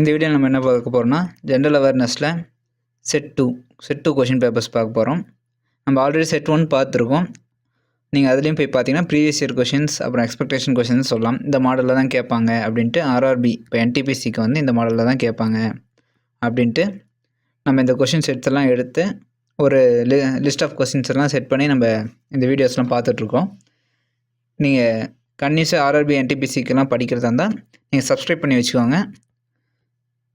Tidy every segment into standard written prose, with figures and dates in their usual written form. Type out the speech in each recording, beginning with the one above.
இந்த வீடியோவில் நம்ம என்ன பார்க்க போகிறோம்னா ஜென்ரல் அவேர்னஸில் செட் டூ கொஷின் பேப்பர்ஸ் பார்க்க போகிறோம். நம்ம ஆல்ரெடி செட் 1 பார்த்துருக்கோம். நீங்கள் அதுலேயும் போய் பார்த்தீங்கன்னா ப்ரீவியஸ் இயர் கொஷின்ஸ் அப்புறம் எக்ஸ்பெக்டேஷன் கொஷின்ஸ் சொல்லலாம். இந்த மாடலில் தான் கேட்பாங்க அப்படின்ட்டு ஆர்ஆர்பி இப்போ என்டிபிசிக்கு வந்து இந்த மாடலில் தான் கேட்பாங்க அப்படின்ட்டு நம்ம இந்த கொஷின் செட்ஸ் எல்லாம் எடுத்து ஒரு லிஸ்ட் ஆஃப் கொஷின்ஸ் எல்லாம் செட் பண்ணி நம்ம இந்த வீடியோஸ்லாம் பார்த்துட்ருக்கோம். நீங்கள் கன்னியூஸாக ஆர்ஆர்பி என்டிபிசிக்கெல்லாம் படிக்கிறதா இருந்தால் நீங்கள் சப்ஸ்கிரைப் பண்ணி வச்சுக்கோங்க.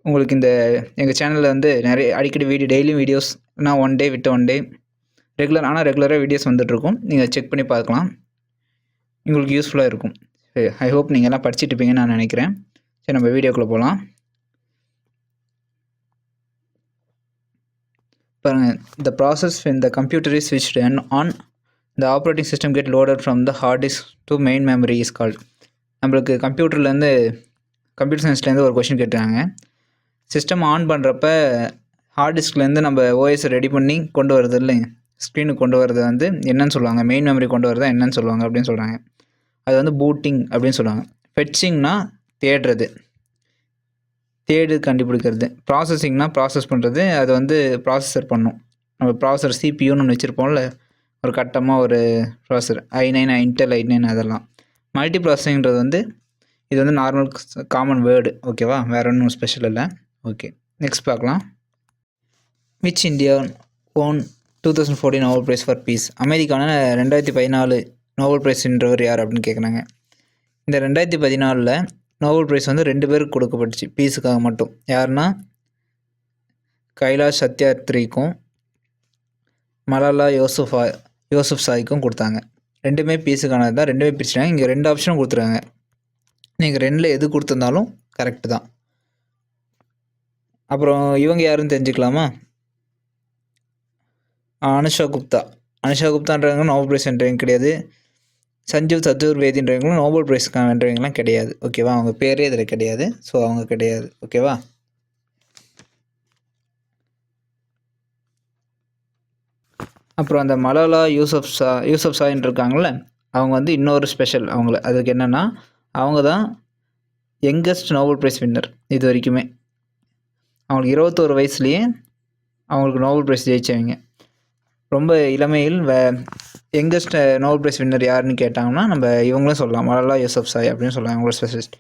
உங்களுக்கு இந்த எங்கள் சேனலில் வந்து நிறைய அடிக்கடி டெய்லியும் வீடியோஸ் நான் ஒன் டே விட்டு ஒன் டே ரெகுலராக வீடியோஸ் வந்துட்டுருக்கும். நீங்கள் செக் பண்ணி பார்க்கலாம், உங்களுக்கு யூஸ்ஃபுல்லாக இருக்கும். ஐ ஹோப் நீங்கள் எல்லாம் படிச்சுட்டு இருப்பீங்கன்னு நான் நினைக்கிறேன். சரி, நம்ம வீடியோக்குள்ளே போகலாம். பாருங்கள், the process when the computer is switched on the operating system get loaded from the hard disk to main memory is called. நம்மளுக்கு கம்ப்யூட்டர் சயின்ஸ்லேருந்து ஒரு கொஷின் கேட்டாங்க. சிஸ்டம் ஆன் பண்ணுறப்ப ஹார்ட் டிஸ்க்லேருந்து நம்ம ஓஎஸை ரெடி பண்ணி கொண்டு வரது இல்லைங்க, ஸ்க்ரீனுக்கு கொண்டு வரது வந்து என்னன்னு சொல்லுவாங்க, மெயின் மெமரி கொண்டு வரதா என்னன்னு சொல்லுவாங்க அப்படின்னு சொல்கிறாங்க. அது வந்து பூட்டிங் அப்படின்னு சொல்லுவாங்க. ஃபெட்சிங்னா தேடு கண்டுபிடிக்கிறது. ப்ராசஸிங்னா ப்ராசஸ் பண்ணுறது. அது வந்து ப்ராசஸர் பண்ணும். நம்ம ப்ராசஸர் சிபியூன்னு ஒன்று வச்சுருப்போம்ல, ஒரு கட்டமாக ஒரு ப்ராசஸர் i9 இன்டெல் i9 அதெல்லாம். மல்டி ப்ராசஸிங்கிறது வந்து இது வந்து நார்மல் காமன் வேர்டு, ஓகேவா, வேறு ஒன்றும் ஸ்பெஷல் இல்லை. ஓகே, நெக்ஸ்ட் பார்க்கலாம். Which India won 2014 Nobel prize for peace? அமெரிக்கான 2014 நோபல் ப்ரைஸ்ன்றவர் யார் அப்படின்னு கேட்குறாங்க. இந்த 2014 நோபல் ப்ரைஸ் வந்து 2 பேருக்கு கொடுக்கப்பட்டுச்சு பீஸுக்காக மட்டும். யாருன்னா கைலாஷ் சத்யார்த்திக்கும் மலாலா யூசுஃப்சாய்க்கும் கொடுத்தாங்க. ரெண்டுமே பீஸுக்கானது தான். ரெண்டுமே பிரிச்சுட்டாங்க. இங்கே 2 ஆப்ஷனும் கொடுத்துருக்காங்க. நீங்கள் 2ல் எது கொடுத்துருந்தாலும் கரெக்டு தான். அப்புறம் இவங்க யாருன்னு தெரிஞ்சுக்கலாமா? அனுஷா குப்தான்றவங்க நோபல் ப்ரைஸ் வென்றவங்க கிடையாது. சஞ்சீவ் சதுர்வேதின்றவங்களும் நோபல் ப்ரைஸ்க்காக வென்றவங்கலாம் கிடையாது, ஓகேவா. அவங்க பேரே இதில் கிடையாது, ஸோ அவங்க கிடையாது, ஓகேவா. அப்புறம் அந்த மலாலா யூசுஃப்சாயின்னு இருக்காங்கள, அவங்க வந்து இன்னொரு ஸ்பெஷல். அதுக்கு என்னென்னா, அவங்க தான் யங்கஸ்ட் நோபல் ப்ரைஸ் வின்னர் இது வரைக்குமே. அவங்களுக்கு 21 வயசுலேயே அவங்களுக்கு நோபல் ப்ரைஸ் ஜெயிச்சவங்க. ரொம்ப இளமையில் யங்கஸ்ட் நோபல் ப்ரைஸ் வின்னர் யாருன்னு கேட்டாங்கன்னா நம்ம இவங்களும் சொல்லலாம், மலாலா யூசுஃப்சாய் அப்படின்னு சொல்லலாம். அவங்களோட ஸ்பெஷலிஸ்ட்.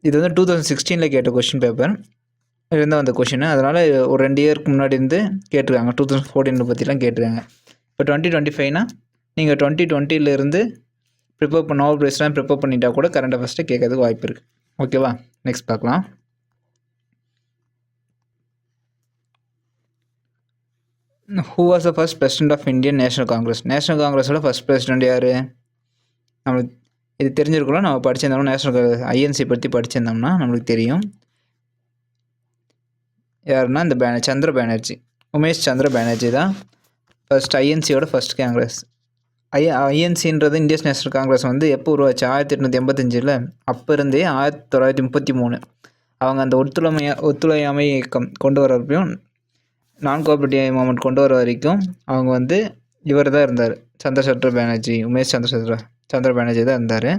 இது வந்து 2016 கேட்ட கொஷின் பேப்பர் இருந்தால் வந்த கொஷின். அதனால் ஒரு 2 இயருக்கு முன்னாடி இருந்து கேட்டிருக்காங்க. 2014 பற்றிலாம் கேட்டிருக்காங்க. இப்போ 2025னா நீங்கள் 2020 நோபல் ப்ரைஸ்லாம் ப்ரிப்பேர் பண்ணிட்டா கூட கரண்ட் அஃபேர்ஸ்ட்டு கேட்கறதுக்கு வாய்ப்பு இருக்குது, ஓகேவா. நெக்ஸ்ட் பார்க்கலாம். Who was the first president of Indian national Congress? National காங்கிரஸோட ஃபர்ஸ்ட் பிரசிடென்ட் யார்? நம்மளுக்கு இது தெரிஞ்சிருக்கலாம். நம்ம படிச்சிருந்தோம்னா நேஷனல் ஐஎன்சி பற்றி படிச்சிருந்தோம்னா நம்மளுக்கு தெரியும். யாருன்னா இந்த சந்திர பானர்ஜி, உமேஷ் சந்திர பானர்ஜி தான் ஃபர்ஸ்ட் ஐஎன்சியோட ஃபர்ஸ்ட் காங்கிரஸ். ஐஎன்சின்றது இந்தியன் நேஷனல் காங்கிரஸ் வந்து எப்போ உருவாச்சு? 1885. அப்போ இருந்தே 1933 அவங்க அந்த ஒத்துழையாமை இயக்கம் கொண்டு வர வரைக்கும், நான் கோஆப்ரேட்டிவ் மூமெண்ட் கொண்டு வர வரைக்கும் அவங்க வந்து இவர் தான் இருந்தார், உமேஷ் சந்திர பானர்ஜி தான் இருந்தார்.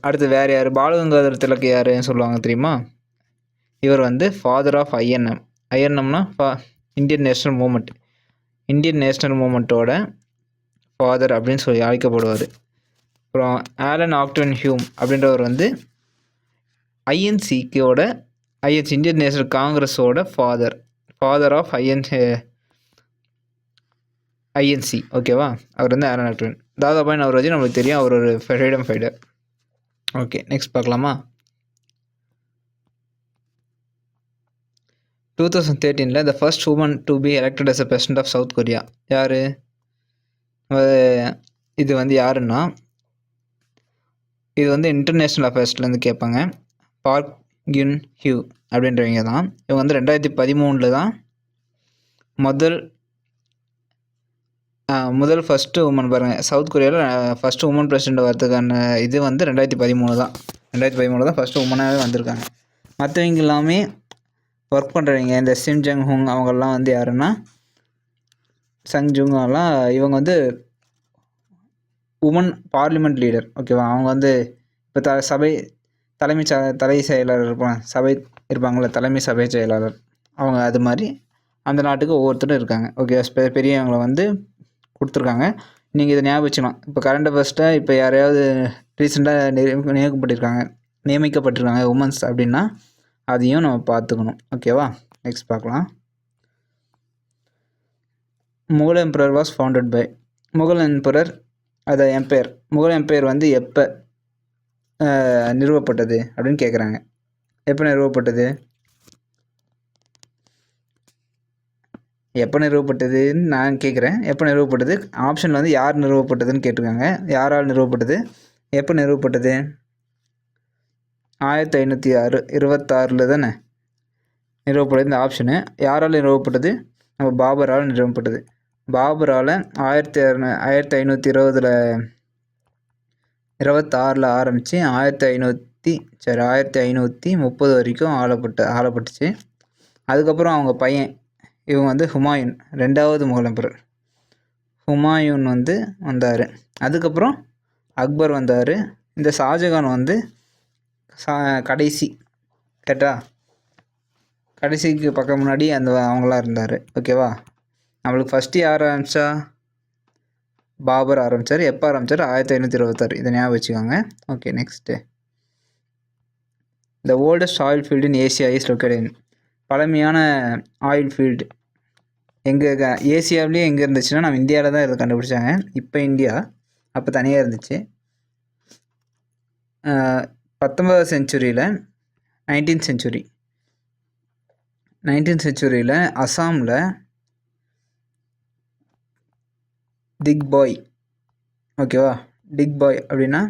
அடுத்து வேறு யார்? பாலகங்காதர திலக் யாருன்னு சொல்லுவாங்க தெரியுமா? இவர் வந்து ஃபாதர் ஆஃப் ஐஎன்எம்னா இந்தியன் நேஷனல் மூமெண்ட்டோட ஃபாதர் அப்படின்னு சொல்லி அழைக்கப்படுவார். அப்புறம் ஆலன் ஆக்டன் ஹியூம் அப்படின்றவர் வந்து ஐஎன்சி இந்தியன் நேஷனல் காங்கிரஸோட ஃபாதர் ஆஃப் ஐஎன்சி, ஓகேவா. அவர் வந்து ஆலன் ஆக்டன். தாதாபாய் நவ்ரோஜி நம்மளுக்கு தெரியும், அவர் ஒரு ஃப்ரீடம் ஃபைட்டர். ஓகே, நெக்ஸ்ட் பார்க்கலாமா. 2013 the first woman to be elected as a president of South Korea யார்? இது வந்து யாருன்னா, இது வந்து இன்டர்நேஷ்னல் அஃபேர்ஸ்லேருந்து கேட்பாங்க. பார்க் கின் ஹியூ அப்படின்றவங்க தான். இவங்க வந்து 2013 தான் முதல் ஃபஸ்ட்டு உமன். பாருங்கள், சவுத் கொரியாவில் ஃபஸ்ட்டு உமன் பிரசிடென்ட் வரதுக்கான இது வந்து 2013 தான். 2013 தான் ஃபஸ்ட்டு உமனாகவே வந்திருக்காங்க. மற்றவங்க எல்லாமே ஒர்க் பண்ணுறவங்க, இந்த சிம் ஜங் ஹுங் அவங்கெல்லாம் வந்து யாருன்னா இவங்க வந்து உமன் பார்லிமெண்ட் லீடர், ஓகேவா. அவங்க வந்து இப்போ தலை செயலாளர் இருப்பாங்கள்ல, தலைமை சபை செயலாளர், அவங்க அது மாதிரி அந்த நாட்டுக்கு ஒவ்வொருத்தரும் இருக்காங்க. ஓகே, பெரியவங்களை வந்து கொடுத்துருக்காங்க. நீங்கள் இதை ஞாபகம் வச்சுக்கலாம். இப்போ கரண்ட் அஃபேர்ஸில் இப்போ யாரையாவது ரீசெண்டாக நியமிக்கப்பட்டிருக்காங்க உமன்ஸ் அப்படின்னா அதையும் நம்ம பார்த்துக்கணும். ஓகேவா, நெக்ஸ்ட் பார்க்கலாம். Mughal emperor was founded by. Mughal emperor அதை எம்பையர், முகல் எம்பையர் வந்து எப்போ நிறுவப்பட்டது அப்படின்னு கேட்குறாங்க. எப்போ நிறுவப்பட்டதுன்னு நான் கேட்குறேன். எப்போ நிறுவப்பட்டது? ஆப்ஷனில் வந்து யார் நிறுவப்பட்டதுன்னு கேட்டிருக்காங்க. யாரால் நிறுவப்பட்டது, எப்போ நிறுவப்பட்டது? 1526 தானே நிறுவப்பட்டது இந்த ஆப்ஷனு. யாரால் நிறுவப்பட்டது? நம்ம பாபரால் நிறுவப்பட்டது. பாபரால் 1526 ஆரம்பித்து 1530 வரைக்கும் ஆளப்பட்டுச்சு. அதுக்கப்புறம் அவங்க பையன் இவங்க வந்து ஹுமாயூன், 2வது முகல் எம்பரர் ஹுமாயூன் வந்து வந்தார். அதுக்கப்புறம் அக்பர் வந்தார். இந்த ஷாஜகான் வந்து கடைசி கடைசிக்கு பக்கம் முன்னாடி அவங்களாம் இருந்தார். ஓகேவா, நம்மளுக்கு ஃபஸ்ட்டு யார் ஆரம்பித்தா? பாபர் ஆரம்பித்தார். எப்போ ஆரம்பித்தார்? 1526. இதை ஞாபகம் வச்சுக்கோங்க. Okay, next. The oldest oil field in Asia is located in. பழமையான ஆயில் ஃபீல்டு ஏசியாவிலேயே எங்கே இருந்துச்சுன்னா நம்ம இந்தியாவில் தான் இதை கண்டுபிடிச்சாங்க. இப்போ இந்தியா, அப்போ தனியாக இருந்துச்சு. 19th செஞ்சுரியில் 19th செஞ்சுரியில் அசாமில் திக்பாய். ஓகேவா, டிக்பாய் அப்படின்னா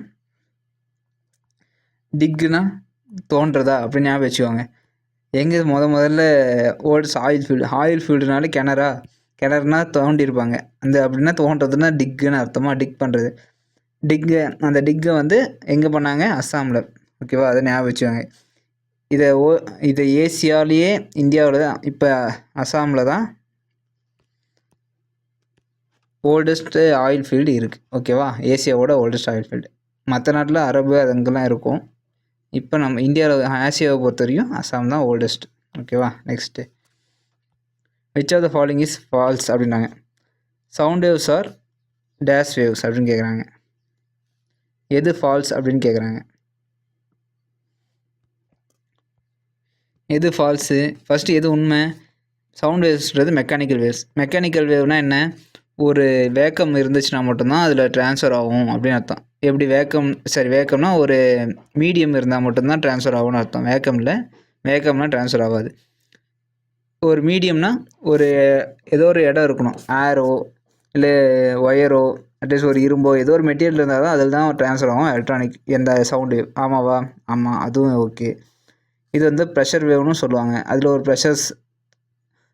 டிக்குனா தோன்றதா அப்படின்னு ஞாபகம் வச்சுக்கோங்க. எங்கே முதல்ல ஓல்டஸ்ட் ஆயில் ஃபீல்டுனால கிணறுனா தோண்டியிருப்பாங்க. அப்படின்னா தோன்றதுன்னா டிக்குன்னு அர்த்தமாக, டிக் பண்ணுறது. அந்த டிக்கை வந்து எங்கே பண்ணாங்க? அஸ்ஸாமில். ஓகேவா, அதை ஞாபகம் வச்சுக்கோங்க. இதை ஏசியாவிலேயே இந்தியாவில் தான், இப்போ அஸ்ஸாமில் தான் ஓல்டஸ்ட் ஆயில் ஃபீல்டு இருக்குது. ஓகேவா, ஏசியாவோட ஓல்டஸ்ட் ஆயில் ஃபீல்டு. மற்ற நாட்டில் அரபு அதுங்கெல்லாம் இருக்கும். இப்போ நம்ம இந்தியாவில் ஆசியாவை பொறுத்த வரைக்கும் அஸ்ஸாம் தான் ஓல்டஸ்ட். ஓகேவா, next. Which of the following is false அப்படின்னாங்க. Sound waves are dash waves அப்படின்னு கேட்குறாங்க. எது ஃபால்ஸ் அப்படின்னு கேட்குறாங்க. எது ஃபால்ஸு? ஃபஸ்ட்டு எது உண்மை? சவுண்ட் வேவ்ஸ்ன்றது மெக்கானிக்கல் வேவ்ஸ். மெக்கானிக்கல் வேவ்னால் என்ன? ஒரு வேக்கம் இருந்துச்சுன்னா மட்டும்தான் அதில் ட்ரான்ஸ்ஃபர் ஆகும் அப்படின்னு அர்த்தம். எப்படி வேக்கம்னா ஒரு மீடியம் இருந்தால் மட்டும்தான் ட்ரான்ஸ்ஃபர் ஆகும்னு அர்த்தம். வேக்கம்னா ட்ரான்ஸ்ஃபர் ஆகாது. ஒரு மீடியம்னா ஏதோ ஒரு இடம் இருக்கணும். ஏரோ இல்லை ஒயரோ அட்லீஸ்ட் ஒரு இரும்போ ஏதோ ஒரு மெட்டீரியல் இருந்தால் தான் அதில் தான் ட்ரான்ஸ்ஃபர் ஆகும் எலக்ட்ரானிக் எந்த சவுண்டு வேவ். ஆமாவா? ஆமாம், அதுவும் ஓகே. இது வந்து ப்ரெஷர் வேவ்னு சொல்லுவாங்க. அதில் ஒரு ப்ரெஷர்ஸ்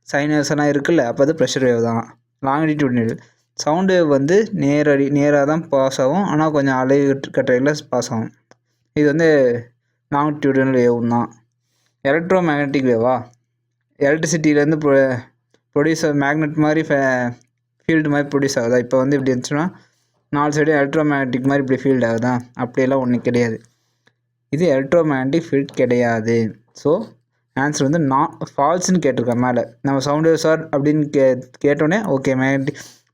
சைனஸ்லாம் இருக்குல்ல, அப்போ அது ப்ரெஷர் வேவ் தான். லாங்கிடியூட்னல் சவுண்டு வேவ் வந்து நேராக தான் பாஸ் ஆகும், ஆனால் கொஞ்சம் அலைக்கற்றையில் பாஸ் ஆகும். இது வந்து லாங்கிடியூட்னல் வேவ் தான். எலக்ட்ரோ மேக்னட்டிக் வேவா? எலக்ட்ரிசிட்டியிலேருந்து ப்ரொடியூஸ் மேக்னெட் மாதிரி ஃபீல்டு மாதிரி ப்ரொடியூஸ் ஆகுதா? இப்போ வந்து இப்படி இருந்துச்சுன்னா 4 சைடு எலக்ட்ரோ மேக்னட்டிக் மாதிரி இப்படி ஃபீல்டு ஆகுதா? அப்படியெல்லாம் ஒன்றும் கிடையாது. இது எலக்ட்ரோ மேக்னட்டிக் ஃபீல்ட் கிடையாது. ஸோ ஆன்சர் வந்து ஃபால்ஸ்ன்னு கேட்டிருக்கேன் மேலே. நம்ம சவுண்ட் வேவ்ஸ் ஆர் அப்படின்னு கேட்டோன்னே ஓகே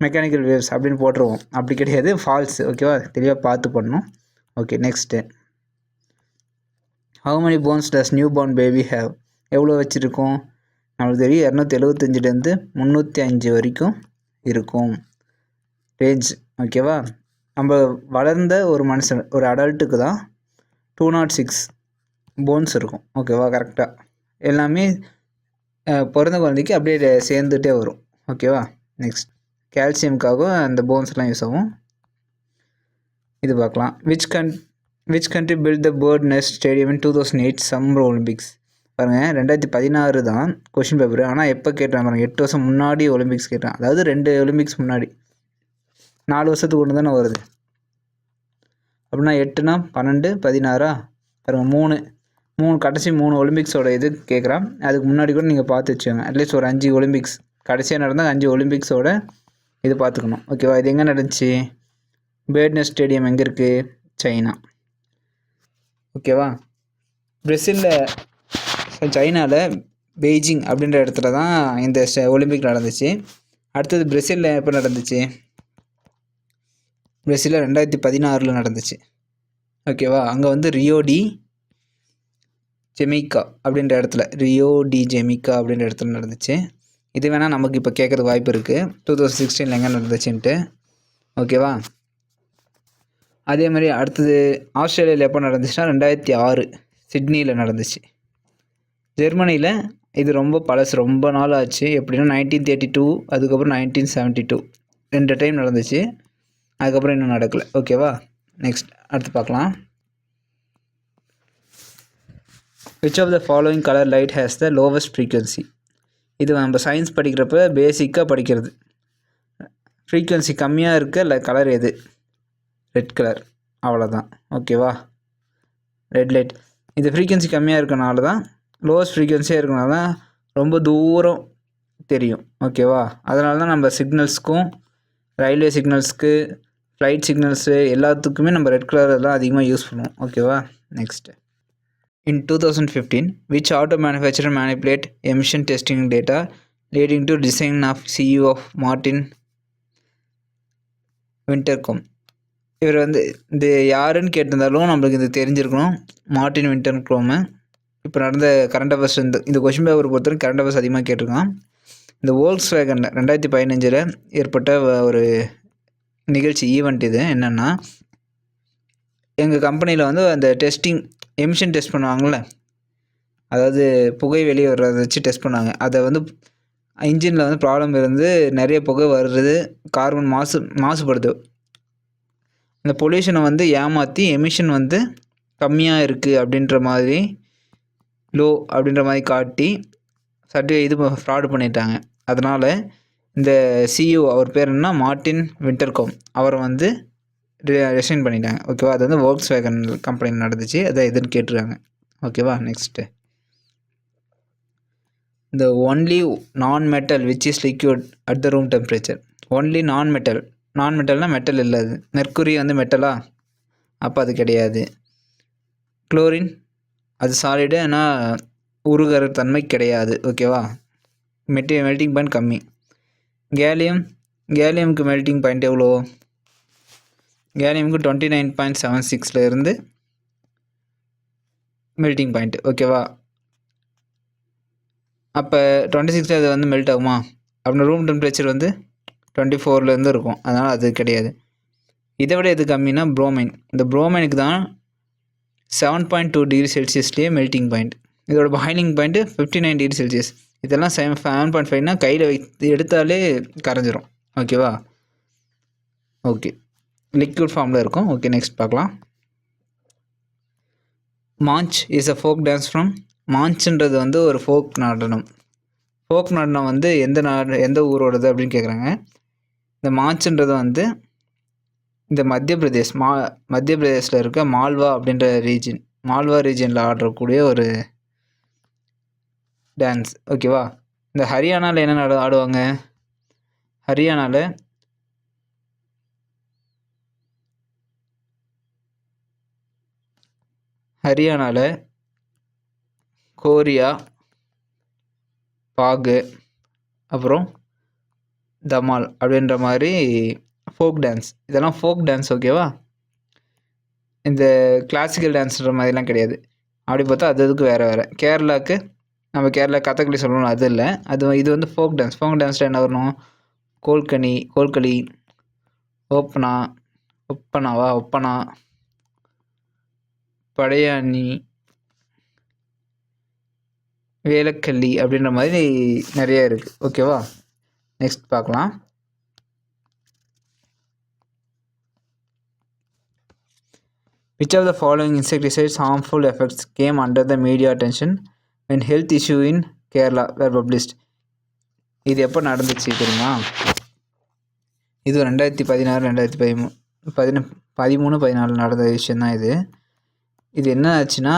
மெக்கானிக்கல் வேவ்ஸ் அப்படின்னு போட்டுருவோம். அப்படி கிடையாது, ஃபால்ஸ். ஓகேவா, தெளிவாக பார்த்து பண்ணணும். Okay, next. How many bones does new born baby have? எவ்வளோ வச்சுருக்கோம்? நம்மளுக்கு தெரியும் 275லேருந்து 305 வரைக்கும் இருக்கும் ரேஞ்ச். ஓகேவா, நம்ம வளர்ந்த ஒரு மனுஷன், ஒரு அடல்ட்டுக்கு தான் 206 போன்ஸ் இருக்கும். ஓகேவா, கரெக்டாக எல்லாமே பிறந்த குழந்தைக்கு அப்படியே சேர்ந்துகிட்டே வரும். ஓகேவா, நெக்ஸ்ட். கால்சியமுக்காகவும் அந்த போன்ஸ்லாம் யூஸ் ஆகும். இது பார்க்கலாம். Which country built the bird nest stadium in 2008 summer Olympics? பாருங்கள், 2016 தான் கொஷின் பேப்பர். ஆனால் எப்போ கேட்டான் பாருங்கள், 8 வருஷம் முன்னாடி ஒலிம்பிக்ஸ் கேட்டான். அதாவது 2 ஒலிம்பிக்ஸ் முன்னாடி. 4 வருஷத்துக்கு ஒன்று தானே வருது. அப்படின்னா 8னா 12 16 பாருங்கள், 3 கடைசி 3 ஒலிம்பிக்ஸோட இது கேட்குறான். அதுக்கு முன்னாடி கூட நீங்கள் பார்த்து வச்சுக்கோங்க. அட்லீஸ்ட் ஒரு 5 ஒலிம்பிக்ஸ் கடைசியாக நடந்தால் 5 ஒலிம்பிக்ஸோட இது பார்த்துக்கணும். ஓகேவா, இது எங்கே நடந்துச்சு? பேர்ட் நெஸ்ட் ஸ்டேடியம் எங்கே இருக்குது? சைனா. ஓகேவா, சைனாவில் பெய்ஜிங் அப்படின்ற இடத்துல தான் இந்த ஒலிம்பிக் நடந்துச்சு. அடுத்தது பிரேசிலில் எப்போ நடந்துச்சு? பிரேசிலில் 2016 நடந்துச்சு. ஓகேவா? அங்கே வந்து ரியோ டி ஜெமைக்கா அப்படின்ற இடத்துல நடந்துச்சு. இது வேணால் நமக்கு இப்போ கேட்குறது வாய்ப்பு இருக்குது, 2016 எங்கே நடந்துச்சுன்ட்டு. ஓகேவா? அதே மாதிரி அடுத்தது ஆஸ்திரேலியாவில் எப்போ நடந்துச்சுன்னா 2006 சிட்னியில் நடந்துச்சு. ஜெர்மனியில் இது ரொம்ப பழசு, ரொம்ப நாள் ஆச்சு. எப்படின்னா 1932, அதுக்கப்புறம் 1972 2 டைம் நடந்துச்சு. அதுக்கப்புறம் இன்னும் நடக்கலை. ஓகேவா? நெக்ஸ்ட் அடுத்து பார்க்கலாம். Which of the following colour light has the lowest frequency? இது நம்ம சயின்ஸ் படிக்கிறப்ப பேசிக்காக படிக்கிறது. ஃப்ரீக்வன்சி கம்மியாக இருக்க கலர் எது? Red colour. அவ்வளோதான். ஓகேவா? Red light. இது ஃப்ரீக்வன்சி கம்மியாக இருக்கனால தான், லோவஸ்ட் ஃப்ரீக்வன்சியாக இருக்கனால தான் ரொம்ப தூரம் தெரியும். ஓகேவா? அதனால தான் நம்ம சிக்னல்ஸ்க்கும், ரயில்வே சிக்னல்ஸ்க்கு, ஃப்ளைட் சிக்னல்ஸு எல்லாத்துக்குமே நம்ம ரெட் கலர் தான் அதிகமாக யூஸ் பண்ணுவோம். ஓகேவா? Next. In 2015, which auto manufacturer manipulate emission testing data leading to design of CEO of Martin Wintercom? இவர் வந்து இது யாருன்னு கேட்டிருந்தாலும் நம்மளுக்கு இது தெரிஞ்சிருக்கணும். மார்டின் வின்டர்க்ரோமு. இப்போ நடந்த கரண்ட் அஃபேர்ஸ், இந்த கொஷின் பேப்பர் பொறுத்தவரை கரண்ட் அஃபேர்ஸ் அதிகமாக கேட்டிருக்கான். இந்த வோல்க்ஸ்வேகனில் 2015 ஏற்பட்ட ஒரு நிகழ்ச்சி, ஈவெண்ட். இது என்னென்னா, எங்கள் கம்பெனியில் வந்து அந்த டெஸ்டிங் எமிஷன் டெஸ்ட் பண்ணுவாங்கள்ல, அதாவது புகை வெளியே வர்றதை வச்சு டெஸ்ட் பண்ணாங்க. அதை வந்து இன்ஜினில் வந்து ப்ராப்ளம் இருந்து நிறைய புகை வருது, கார்பன் மாசுபடுது. அந்த பொல்யூஷனை வந்து ஏமாற்றி எமிஷன் வந்து கம்மியாக இருக்குது அப்படின்ற மாதிரி, லோ அப்படின்ற மாதிரி காட்டி இது ஃப்ராடு பண்ணிட்டாங்க. அதனால் இந்த சிஇஓ, அவர் பேர் என்ன, மார்டின் வின்டர்காம், அவரை வந்து ரிசைன் பண்ணிட்டாங்க. ஓகேவா? அது வந்து வோல்க்ஸ்வேகன் கம்பெனி நடந்துச்சு. அதை எதுன்னு கேட்டிருக்காங்க. ஓகேவா? நெக்ஸ்ட்டு. இந்த ஒன்லி நான் metal which is liquid at the room temperature. Only நான் மெட்டல்னால் மெட்டல் இல்லை. அது மெர்க்குரி வந்து மெட்டலா? அப்போ அது கிடையாது. குளோரின் அது சாலிடு, ஆனால் உருகிற தன்மை கிடையாது. ஓகேவா? மெல்டிங் பாயிண்ட் கம்மி. கேலியமுக்கு மெல்டிங் பாயிண்ட் எவ்வளோ? கேலியமுக்கு 29.76 இருந்து மெல்டிங் பாயிண்ட். ஓகேவா? அப்போ 26 அது வந்து மெல்ட் ஆகுமா? அப்படின்னா ரூம் டெம்பரேச்சர் வந்து 24 இருக்கும். அதனால் அது கிடையாது. இதை விட எது கம்மின்னா புரோமைன். இந்த புரோமைனுக்கு தான் 7.2 டிகிரி செல்சியஸ்லேயே மெல்டிங் பாயிண்ட். இதோட பாயிலிங் பாயிண்ட்டு 59 டிகிரி செல்சியஸ். இதெல்லாம் 7.5னா கையில் வைத்து எடுத்தாலே கரைஞ்சிரும். ஓகேவா? ஓகே, லிக்விட் ஃபார்மில் இருக்கும். ஓகே, நெக்ஸ்ட் பார்க்கலாம். Maanch is a folk dance from. மாஞ்சுன்றது வந்து ஒரு ஃபோக் நடனம். ஃபோக் நடனம் வந்து எந்த ஊரோடது அப்படின்னு கேட்குறாங்க. இந்த மாஞ்சுன்றது வந்து இந்த மத்திய பிரதேஷில் இருக்க மால்வா அப்படின்ற மால்வா ரீஜனில் ஆடக்கூடிய ஒரு டான்ஸ். ஓகேவா? இந்த ஹரியானாவில் என்ன ஆடுவாங்க? ஹரியானாவில் கோரியா, பாகு, அப்புறம் தமால் அப்படின்ற மாதிரி ஃபோக் டான்ஸ். இதெல்லாம் ஃபோக் டான்ஸ். ஓகேவா? இந்த கிளாசிக்கல் டான்ஸ்ன்ற மாதிரிலாம் கிடையாது. அப்படி பார்த்தா அதுக்கு வேறு. கேரளாவுக்கு நம்ம கேரளா கதகளி சொல்லணும், அது இல்லை. இது வந்து ஃபோக் டான்ஸ். ஃபோக் டான்ஸில் என்ன வரணும்? கோல்களி, ஒப்பனா, படையாணி, வேலக்கல்லி அப்படின்ற மாதிரி நிறைய இருக்குது. ஓகேவா? நெக்ஸ்ட் பார்க்கலாம். Which of the following insecticides harmful effects came under the media attention when health issue in Kerala were published? இது எப்போ நடந்துச்சு தெரியுமா? இது 2016, 2013, நடந்த விஷயந்தான் இது. இது என்ன ஆச்சுன்னா,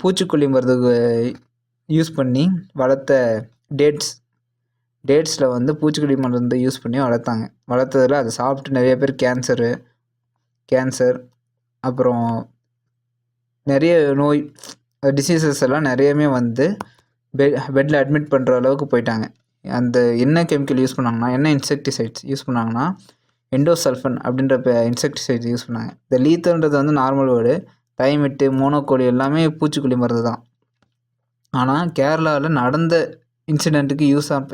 பூச்சிக்கொல்லி மருந்து யூஸ் பண்ணி வளர்த்த டேட்ஸில் வந்து பூச்சிக்கொல்லி மருந்து யூஸ் பண்ணி வளர்த்ததில் அதை சாப்பிட்டு நிறைய பேர் கேன்சர், அப்புறம் நிறைய நோய் டிசீசஸ் எல்லாம் நிறையவே வந்து பெட்டில் அட்மிட் பண்ணுற அளவுக்கு போயிட்டாங்க. அந்த என்ன கெமிக்கல் யூஸ் பண்ணாங்கன்னா, என்ன இன்செக்டிசைட்ஸ் யூஸ் பண்ணாங்கன்னா, எண்டோசல்ஃபன் அப்படின்ற இன்செக்டிசைட்ஸ் யூஸ் பண்ணாங்க. இந்த லீத்தல்ன்றது வந்து நார்மல் வேர்டு. தைமிட்டு, மோனோகோலி எல்லாமே பூச்சிக்கொல்லி மருந்து தான். ஆனால் கேரளாவில் நடந்த இன்சிடெண்ட்டுக்கு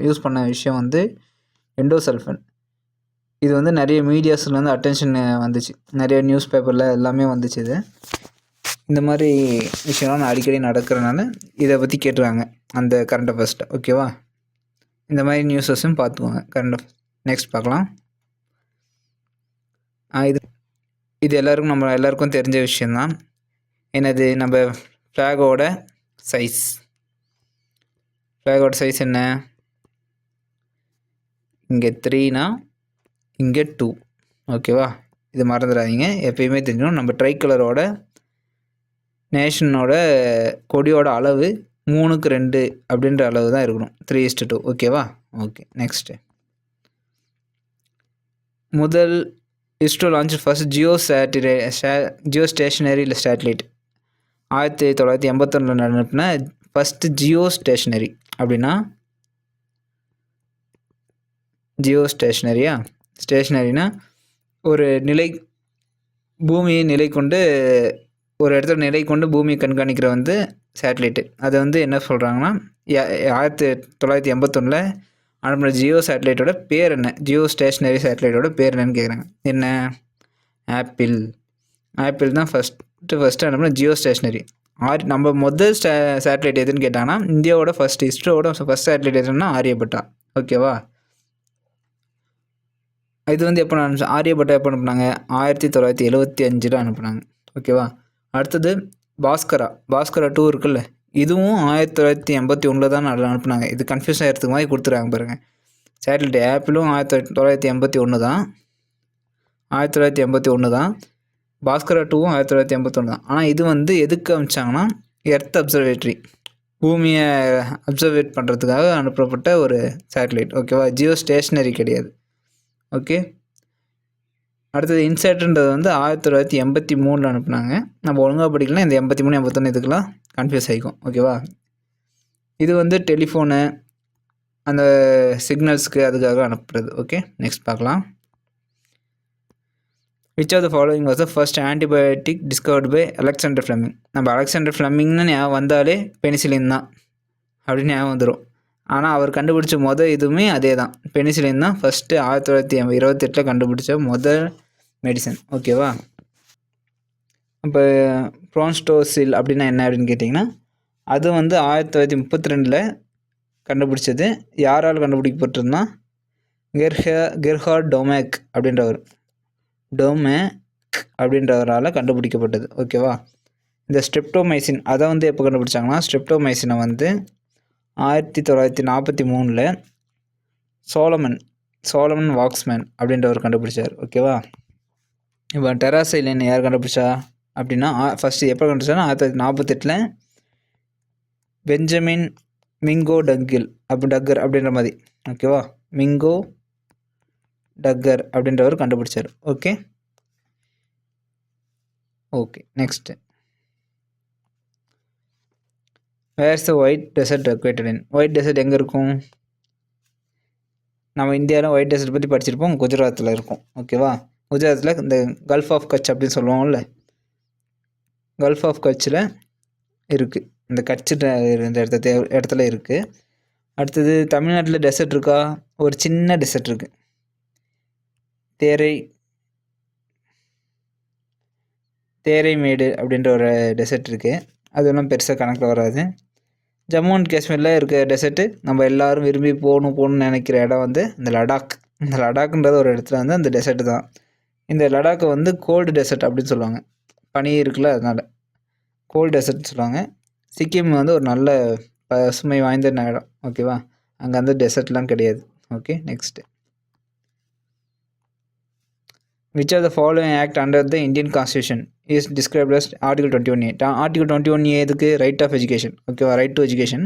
யூஸ் பண்ண விஷயம் வந்து எண்டோசல்ஃபன். இது வந்து நிறைய மீடியாஸில் வந்து அட்டென்ஷன் வந்துச்சு, நிறைய நியூஸ் பேப்பரில் எல்லாமே வந்துச்சு. இது இந்த மாதிரி விஷயம்லாம் அடிக்கடி நடக்கிறனால இதை பற்றி கேட்டுருவாங்க அந்த கரண்ட் அஃபேர்ஸ்ட்டை. ஓகேவா? இந்த மாதிரி நியூஸஸும் பார்த்துக்குவாங்க கரண்ட் அஃபேர்ஸ். நெக்ஸ்ட் பார்க்கலாம். இது எல்லாருக்கும் தெரிஞ்ச விஷயந்தான். என்னது? நம்ம ஃப்ளாகோட சைஸ். ஃப்ளாகோட சைஸ் என்ன? இங்கே 3னா இங்கே 2. ஓகேவா? இது மறந்துடாதீங்க, எப்பயுமே தெரிஞ்சிடும். நம்ம ட்ரை கலரோட நேஷனோட கொடியோட அளவு 3:2 அப்படின்ற அளவு தான் இருக்கணும். 3:2. ஓகேவா? ஓகே. நெக்ஸ்ட்டு, முதல் ISRO launch first geostationary satellite 1981 அனுப்பின ஃபஸ்ட்டு ஜியோ ஸ்டேஷனரி. அப்படின்னா ஜியோ ஸ்டேஷனரினா ஒரு பூமியை நிலை கொண்டு ஒரு இடத்துல நிலை கொண்டு பூமியை கண்காணிக்கிற வந்து சேட்டலைட்டு. அதை வந்து என்ன சொல்கிறாங்கன்னா, 1981 அனுப்பின ஜியோ சேட்டலைட்டோட பேர் என்ன? ஜியோ ஸ்டேஷனரி சேட்டலைட்டோட பேர் என்னன்னு கேட்குறாங்க. என்ன? ஆப்பிள் தான் ஃபஸ்ட்டு அனுப்பின ஜியோ ஸ்டேஷனரி. நம்ம முதல் சேட்டலைட் எதுன்னு கேட்டாங்கன்னா, இந்தியாவோட இஸ்ரோவோட ஃபஸ்ட் சேட்டலைட் எதுன்னா ஆரியபட்டா. ஓகேவா? இது வந்து எப்போ ஆரியபட்டா எப்போ அனுப்புனாங்க? 1975 அனுப்புனாங்க. ஓகேவா? அடுத்தது பாஸ்கரா 2 இருக்குல்ல, இதுவும் 1981 தான் அனுப்புனாங்க. இது கன்ஃபியூஸ் ஆகிறதுக்கு மாதிரி கொடுத்துருக்காங்க பாருங்கள். சேட்டலைட் ஆப்பிளும் 1981 தான். 1981 தான். பாஸ்கரா 2வும் 1981 தான். ஆனால் இது வந்து எதுக்கு அனுப்பிச்சாங்கன்னா, எர்த் அப்சர்வேட்டரி, பூமியை அப்சர்வேட் பண்ணுறதுக்காக அனுப்பப்பட்ட ஒரு சேட்டலைட். ஓகேவா? ஜியோ ஸ்டேஷனரி கிடையாது. ஓகே. அடுத்தது இன்சேட்ன்றது வந்து 1983 அனுப்புனாங்க. நம்ம ஒழுங்காக படிக்கலாம், இந்த 83 81 இதுக்கெல்லாம் கன்ஃபியூஸ் ஆகிக்கும். ஓகேவா? இது வந்து டெலிஃபோனு அந்த சிக்னல்ஸ்க்கு அதுக்காக அனுப்புறது. ஓகே. நெக்ஸ்ட் பார்க்கலாம். Which of the following was the first antibiotic discovered by Alexander Fleming? நம்ம அலெக்சாண்டர் ஃப்ளெமிங்னு ஞாபகம் வந்தாலே பெனிசிலின் தான் அப்படின்னு ஞாபகம் வந்துடும். ஆனால் அவர் கண்டுபிடிச்ச இதுவுமே அதே தான், பெனிசிலின் தான். ஃபஸ்ட்டு 1928 கண்டுபிடிச்ச மெடிசன். ஓகேவா? இப்போ ப்ரோன்ஸ்டோசில் அப்படின்னா என்ன அப்படின்னு கேட்டிங்கன்னா, அது வந்து 1932 கண்டுபிடிச்சது. யாரால் கண்டுபிடிக்கப்பட்டிருந்தா? கெர்ஹார்ட் அப்படின்றவரால் கண்டுபிடிக்கப்பட்டது. ஓகேவா? இந்த ஸ்ட்ரெப்டோமைசின் அதை வந்து எப்போ கண்டுபிடிச்சாங்கன்னா, ஸ்ட்ரெப்டோமைசினை வந்து 1943 சோலமன் வாக்ஸ்மேன் அப்படின்றவர் கண்டுபிடிச்சார். ஓகேவா? இப்போ டெராசைலின் யார் கண்டுபிடிச்சா அப்படின்னா, ஃபஸ்ட்டு எப்போ கண்டுபிடிச்சாங்கன்னா 1948 பெஞ்சமின் மிங்கோ டக்கர் அப்படின்ற மாதிரி. ஓகேவா? மிங்கோ டக்கர் அப்படின்றவர் கண்டுபிடிச்சார். Okay. Next, where's the white desert located in? White desert எங்கே இருக்கும்? நம்ம இந்தியாவில் ஒயிட் டெசர்ட் பற்றி படிச்சிருப்போம். குஜராத்தில் இருக்கும். ஓகேவா? குஜராத்தில் இந்த கல்ஃப் ஆஃப் கட்ச் அப்படின்னு சொல்லுவோம்ல, கல்ஃப் ஆஃப் கட்சில் இருக்குது. இந்த கட்சி இந்த இடத்துல இருக்குது. அடுத்தது தமிழ்நாட்டில் டெசர்ட் இருக்கா? ஒரு சின்ன டெசர்ட் இருக்குது, தேரைமேடு அப்படின்ற ஒரு டெசர்ட் இருக்குது. அது ஒன்றும் பெருசாக கணக்கில் வராது. ஜம்மு அண்ட் காஷ்மீரில் இருக்க டெசர்ட்டு நம்ம எல்லோரும் விரும்பி போகணும்னு நினைக்கிற இடம் வந்து இந்த லடாக்ன்றது ஒரு இடத்துல வந்து அந்த டெசர்ட்டு தான். இந்த லடாக்கை வந்து கோல்டு டெசர்ட் அப்படின்னு சொல்லுவாங்க. பனி இருக்குல்ல, அதனால் கோல்டு டெசர்ட்னு சொல்லுவாங்க. சிக்கிம் வந்து ஒரு நல்ல பசுமை வாய்ந்த இடம். ஓகேவா? அங்கே வந்து டெசர்ட்லாம் கிடையாது. Okay. Next, which of the following act under the Indian Constitution is described as Article 21A? Article 21A எதுக்கு? Right of education. ஓகேவா? ரைட் டு எஜுகேஷன்,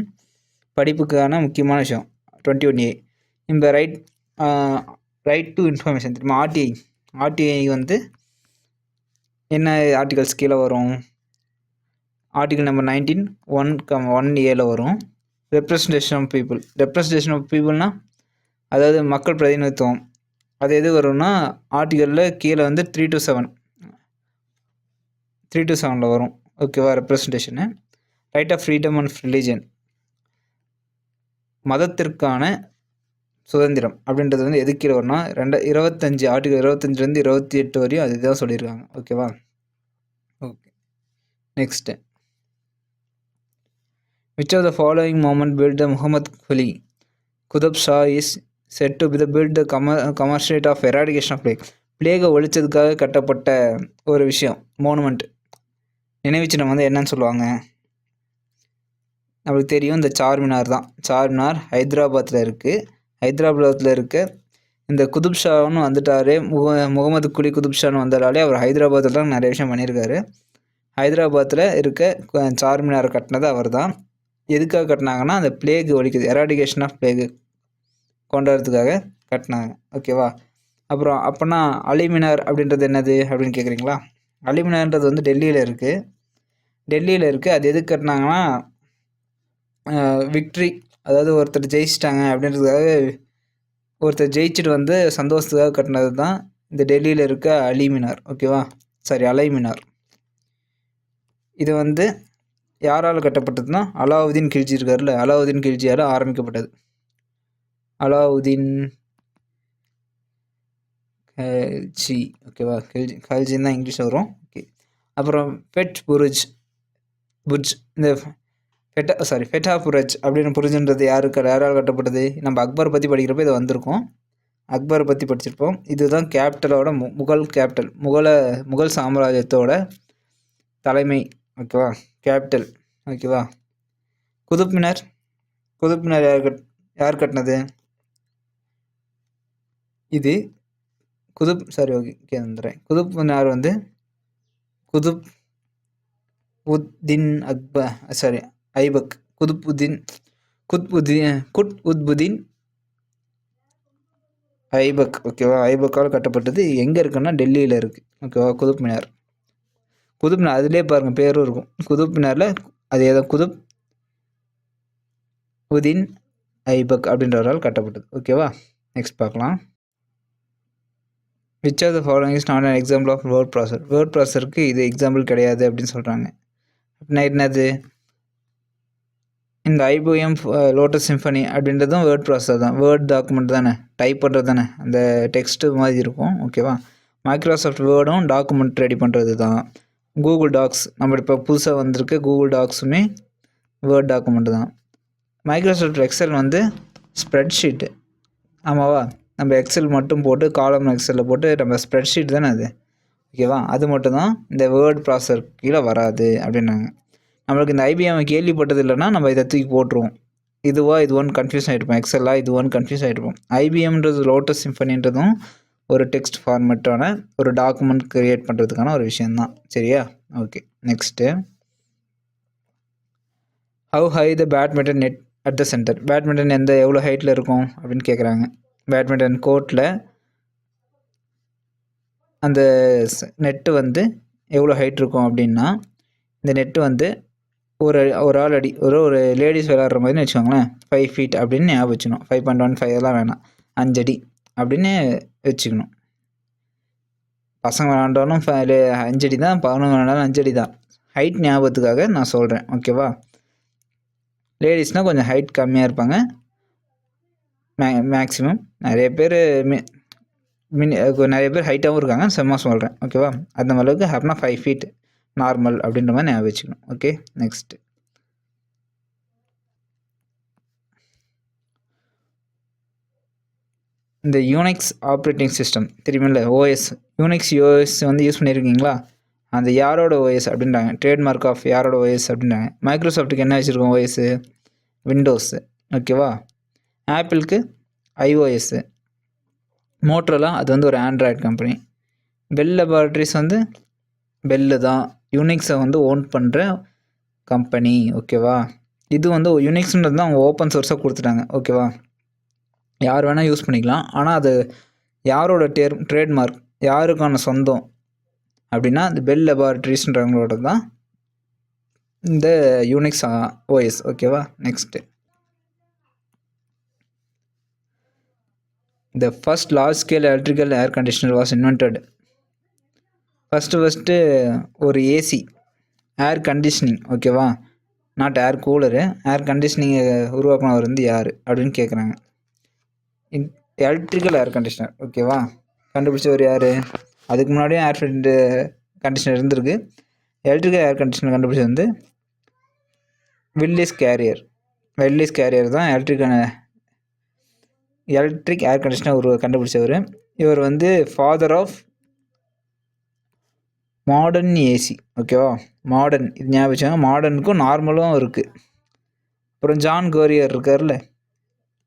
படிப்புக்கான முக்கியமான விஷயம் 21A. இந்த ரைட் டு இன்ஃபர்மேஷன் தெரியுமா? ஆர்டிஐ வந்து என்ன ஆர்டிகல்ஸ் கீழே வரும்? ஆர்டிகல் நம்பர் 19 1(1)A வரும். Representation of people. Representation of பீப்புள்னால் அதாவது மக்கள் பிரதிநிதித்துவம். அது எது வரும்னா ஆர்டிகலில் கீழே வந்து 3 to 7 வரும். ஓகேவா? Representation. Right of freedom and religion, மதத்திற்கான சுதந்திரம் அப்படின்றது வந்து எது கீழே வரும்னா 25 ஆர்டிகல் 25லேருந்து 28 வரையும் அதுதான் சொல்லியிருக்காங்க. ஓகேவா? Okay. Next, which of the following movement built the Muhammad Quli Qutb Shah is said to be the build the commemorate of eradication of plague. பிளேகை ஒழிச்சதுக்காக கட்டப்பட்ட ஒரு விஷயம், மோனுமெண்ட், நினைவுச்சின்னம் வந்து என்னன்னு சொல்லுவாங்க? நம்மளுக்கு தெரியும், இந்த சார்மினார் தான். சார்மினார் ஹைதராபாத்தில் இருக்குது. ஹைதராபாத்தில் இருக்க இந்த குதுப் ஷான்னு வந்துட்டாரே, முகமது குலி குதுப் ஷான்னு வந்தாலே அவர் ஹைதராபாத்தில் தான் நிறைய விஷயம் பண்ணியிருக்காரு. ஹைதராபாத்தில் இருக்க சார்மினார் கட்டினது அவர் தான். எதுக்காக கட்டினாங்கன்னா அந்த பிளேக் ஒழிக்குது, எராடிகேஷன் ஆஃப் பிளேகு கொண்டு வரதுக்காக கட்டினாங்க. ஓகேவா? அப்புறம் அப்போனா அலிமினார் அப்படின்றது என்னது அப்படின்னு கேட்குறீங்களா? அலிமினார்ன்றது வந்து டெல்லியில் இருக்குது. அது எதுக்கு கட்டினாங்கன்னா விக்ட்ரி, அதாவது ஒருத்தர் ஜெயிச்சிட்டாங்க அப்படின்றதுக்காக, ஒருத்தர் ஜெயிச்சுட்டு வந்து சந்தோஷத்துக்காக கட்டினது தான் இந்த டெல்லியில் இருக்க அலிமினார். ஓகேவா? அலைமினார். இது வந்து யாரால் கட்டப்பட்டதுன்னா அலாவுதீன் கில்ஜி இருக்கார்ல, அலாவுதீன் கில்ஜியால் ஆரம்பிக்கப்பட்டது. அலாவுதீன் கல்ஜி. ஓகேவா? கல்ஜின்னு தான் இங்கிலீஷில் வரும். ஓகே. அப்புறம் புர்ஜ், இந்த ஃபெட்டா புர்ஜ் அப்படின்னு புர்ஜுன்றது யாரால் கட்டப்பட்டது? நம்ம அக்பர் பற்றி படிக்கிறப்போ இது வந்திருக்கும். அக்பர் பற்றி படிச்சிருப்போம். இதுதான் கேபிட்டலோட முகல் கேபிட்டல், முகல் சாம்ராஜ்யத்தோட தலைமை. ஓகேவா? கேபிட்டல். ஓகேவா? குதுப் மினார் யார் கட்டினது? இது குதுப் மினார் வந்து குதுப் உத்தின் ஐபக், குத்புதீன் ஐபக். ஓகேவா? ஐபக்கால் கட்டப்பட்டது. எங்கே இருக்குன்னா டெல்லியில் இருக்குது. ஓகேவா? குதுப் மினார் அதிலே பாருங்கள் பேரும் இருக்கும். குதுப் மினாரில் அது ஏதோ குதுப் உதீன் ஐபக் அப்படின்றவரால் கட்டப்பட்டது. ஓகேவா? நெக்ஸ்ட் பார்க்கலாம். Which of the following is not an example of word processor. Word ப்ராசருக்கு இது எக்ஸாம்பிள் கிடையாது அப்படின்னு சொல்கிறாங்க. அப்படின்னா என்னது? இந்த IBM லோட்டஸ் சிம்ஃபனி அப்படின்றதும் வேர்ட் ப்ராசர் தான். வேர்ட் டாக்குமெண்ட் தானே, டைப் பண்ணுறது தானே, அந்த டெக்ஸ்ட்டு மாதிரி இருக்கும். ஓகேவா? மைக்ரோசாஃப்ட் வேர்டும் டாக்குமெண்ட் ரெடி பண்ணுறது தான். கூகுள் டாக்ஸ், நம்ம இப்போ புதுசாக வந்திருக்க கூகுள் டாக்ஸுமே வேர்ட் டாக்குமெண்ட் தான். மைக்ரோசாஃப்ட் எக்ஸல் வந்து ஸ்ப்ரெட்ஷீட்டு. ஆமாவா? நம்ம எக்ஸல் மட்டும் போட்டு காலம் எக்ஸலில் போட்டு நம்ம ஸ்ப்ரெட்ஷீட் தானே அது. ஓகேவா? அது மட்டும்தான் இந்த வேர்ட் ப்ராசர் கீழே வராது அப்படின்னாங்க. நம்மளுக்கு இந்த IBM கேள்விப்பட்டது இல்லைன்னா நம்ம இதை தூக்கி போட்டுருவோம். இதுவான்னு கன்ஃபியூஸ் ஆகிருப்போம். எக்ஸலாக இதுவான்னு கன்ஃபியூஸ் ஆகிருப்போம். IBMன்றது லோட்டஸ் சிம்ஃபனின்றதும் ஒரு டெக்ஸ்ட் ஃபார்மேட்டான ஒரு டாக்குமெண்ட் க்ரியேட் பண்ணுறதுக்கான ஒரு விஷயந்தான். சரியா? Okay. Next, how high the badminton net at the centre. Badminton எவ்வளோ ஹைட்டில் இருக்கும் அப்படின்னு கேட்குறாங்க. பேட்மிண்டன் கோர்ட்டில் அந்த நெட்டு வந்து எவ்வளோ ஹைட் இருக்கும் அப்படின்னா, இந்த நெட்டு வந்து ஒரு ஆள் அடி, ஒரு லேடிஸ் விளையாடுற மாதிரின்னு வச்சுக்கோங்களேன், 5 feet அப்படின்னு ஞாபகம் வச்சுக்கணும். 5.15 எல்லாம் வேணாம், 5 அடி அப்படின்னு வச்சுக்கணும். பசங்க விளாண்டாலும் 5 அடி தான், பவனுங்க விளாண்டாலும் 5 அடி தான். ஹைட் ஞாபகத்துக்காக நான் சொல்கிறேன். ஓகேவா? லேடிஸ்னால் கொஞ்சம் ஹைட் கம்மியாக இருப்பாங்க. மேக்ஸிமம் நிறைய பேர் ஹைட்டாகவும் இருக்காங்க. சும்மா சொல்கிறேன். ஓகேவா? அந்த அளவுக்கு அப்படின்னா 5 feet நார்மல் அப்படின்ற மாதிரி ஞாபகம் வச்சுக்கணும். ஓகே. நெக்ஸ்ட்டு, இந்த யூனிக்ஸ் ஆப்ரேட்டிங் சிஸ்டம் தெரியுமில்ல, OS. யூனிக்ஸ் OS வந்து யூஸ் பண்ணியிருக்கீங்களா? அந்த யாரோட OS அப்படின்றாங்க. ட்ரேட்மார்க் ஆஃப் யாரோட OS அப்படின்றாங்க. மைக்ரோசாஃப்ட்டுக்கு என்ன வச்சுருக்கோம் OS? விண்டோஸு. ஓகேவா? ஆப்பிளுக்கு iOS. மோட்டரோலா அது வந்து ஒரு ஆண்ட்ராய்டு கம்பெனி. பெல் லெபார்ட்ரிஸ் வந்து பெல்லு தான். யூனிக்ஸை வந்து ஓன் பண்ணுற கம்பெனி. ஓகேவா? இது வந்து யூனிக்ஸ்ன்றது தான் அவங்க ஓப்பன் சோர்ஸாக கொடுத்துட்டாங்க. ஓகேவா? யார் வேணால் யூஸ் பண்ணிக்கலாம். ஆனால் அது யாரோட ட்ரேட்மார்க், யாருக்கான சொந்தம் அப்படின்னா அது பெல் லெபார்ட்ரிஸ்ன்றவங்களோட தான் இந்த யூனிக்ஸ் ஓஎஸ். ஓகேவா. Next, the first large scale electrical air conditioner was invented. First ஒரு ஏசி ஏர் கண்டிஷனிங், ஓகேவா, நாட் ஏர் கூலரு, ஏர் கண்டிஷனிங்கை உருவாக்குனவர் வந்து யார் அப்படின்னு கேட்குறாங்க. எலக்ட்ரிக்கல் ஏர் கண்டிஷனர், ஓகேவா, கண்டுபிடிச்சவர் யார்? அதுக்கு முன்னாடியும் ஏர் கண்டிஷனர் இருந்திருக்கு. எலக்ட்ரிக்கல் ஏர் கண்டிஷனர் கண்டுபிடிச்சது வந்து வில்லிஸ் கேரியர் தான் எலக்ட்ரிக் ஏர் கண்டிஷனர் கண்டுபிடிச்சவர். இவர் வந்து ஃபாதர் ஆஃப் மாடர்ன் ஏசி, ஓகேவா. மாடர்ன், இது ஞாபகம் வச்சுங்க. மாடர்னுக்கும் நார்மலும் இருக்குது. அப்புறம் ஜான் கோரியர் இருக்கார்ல,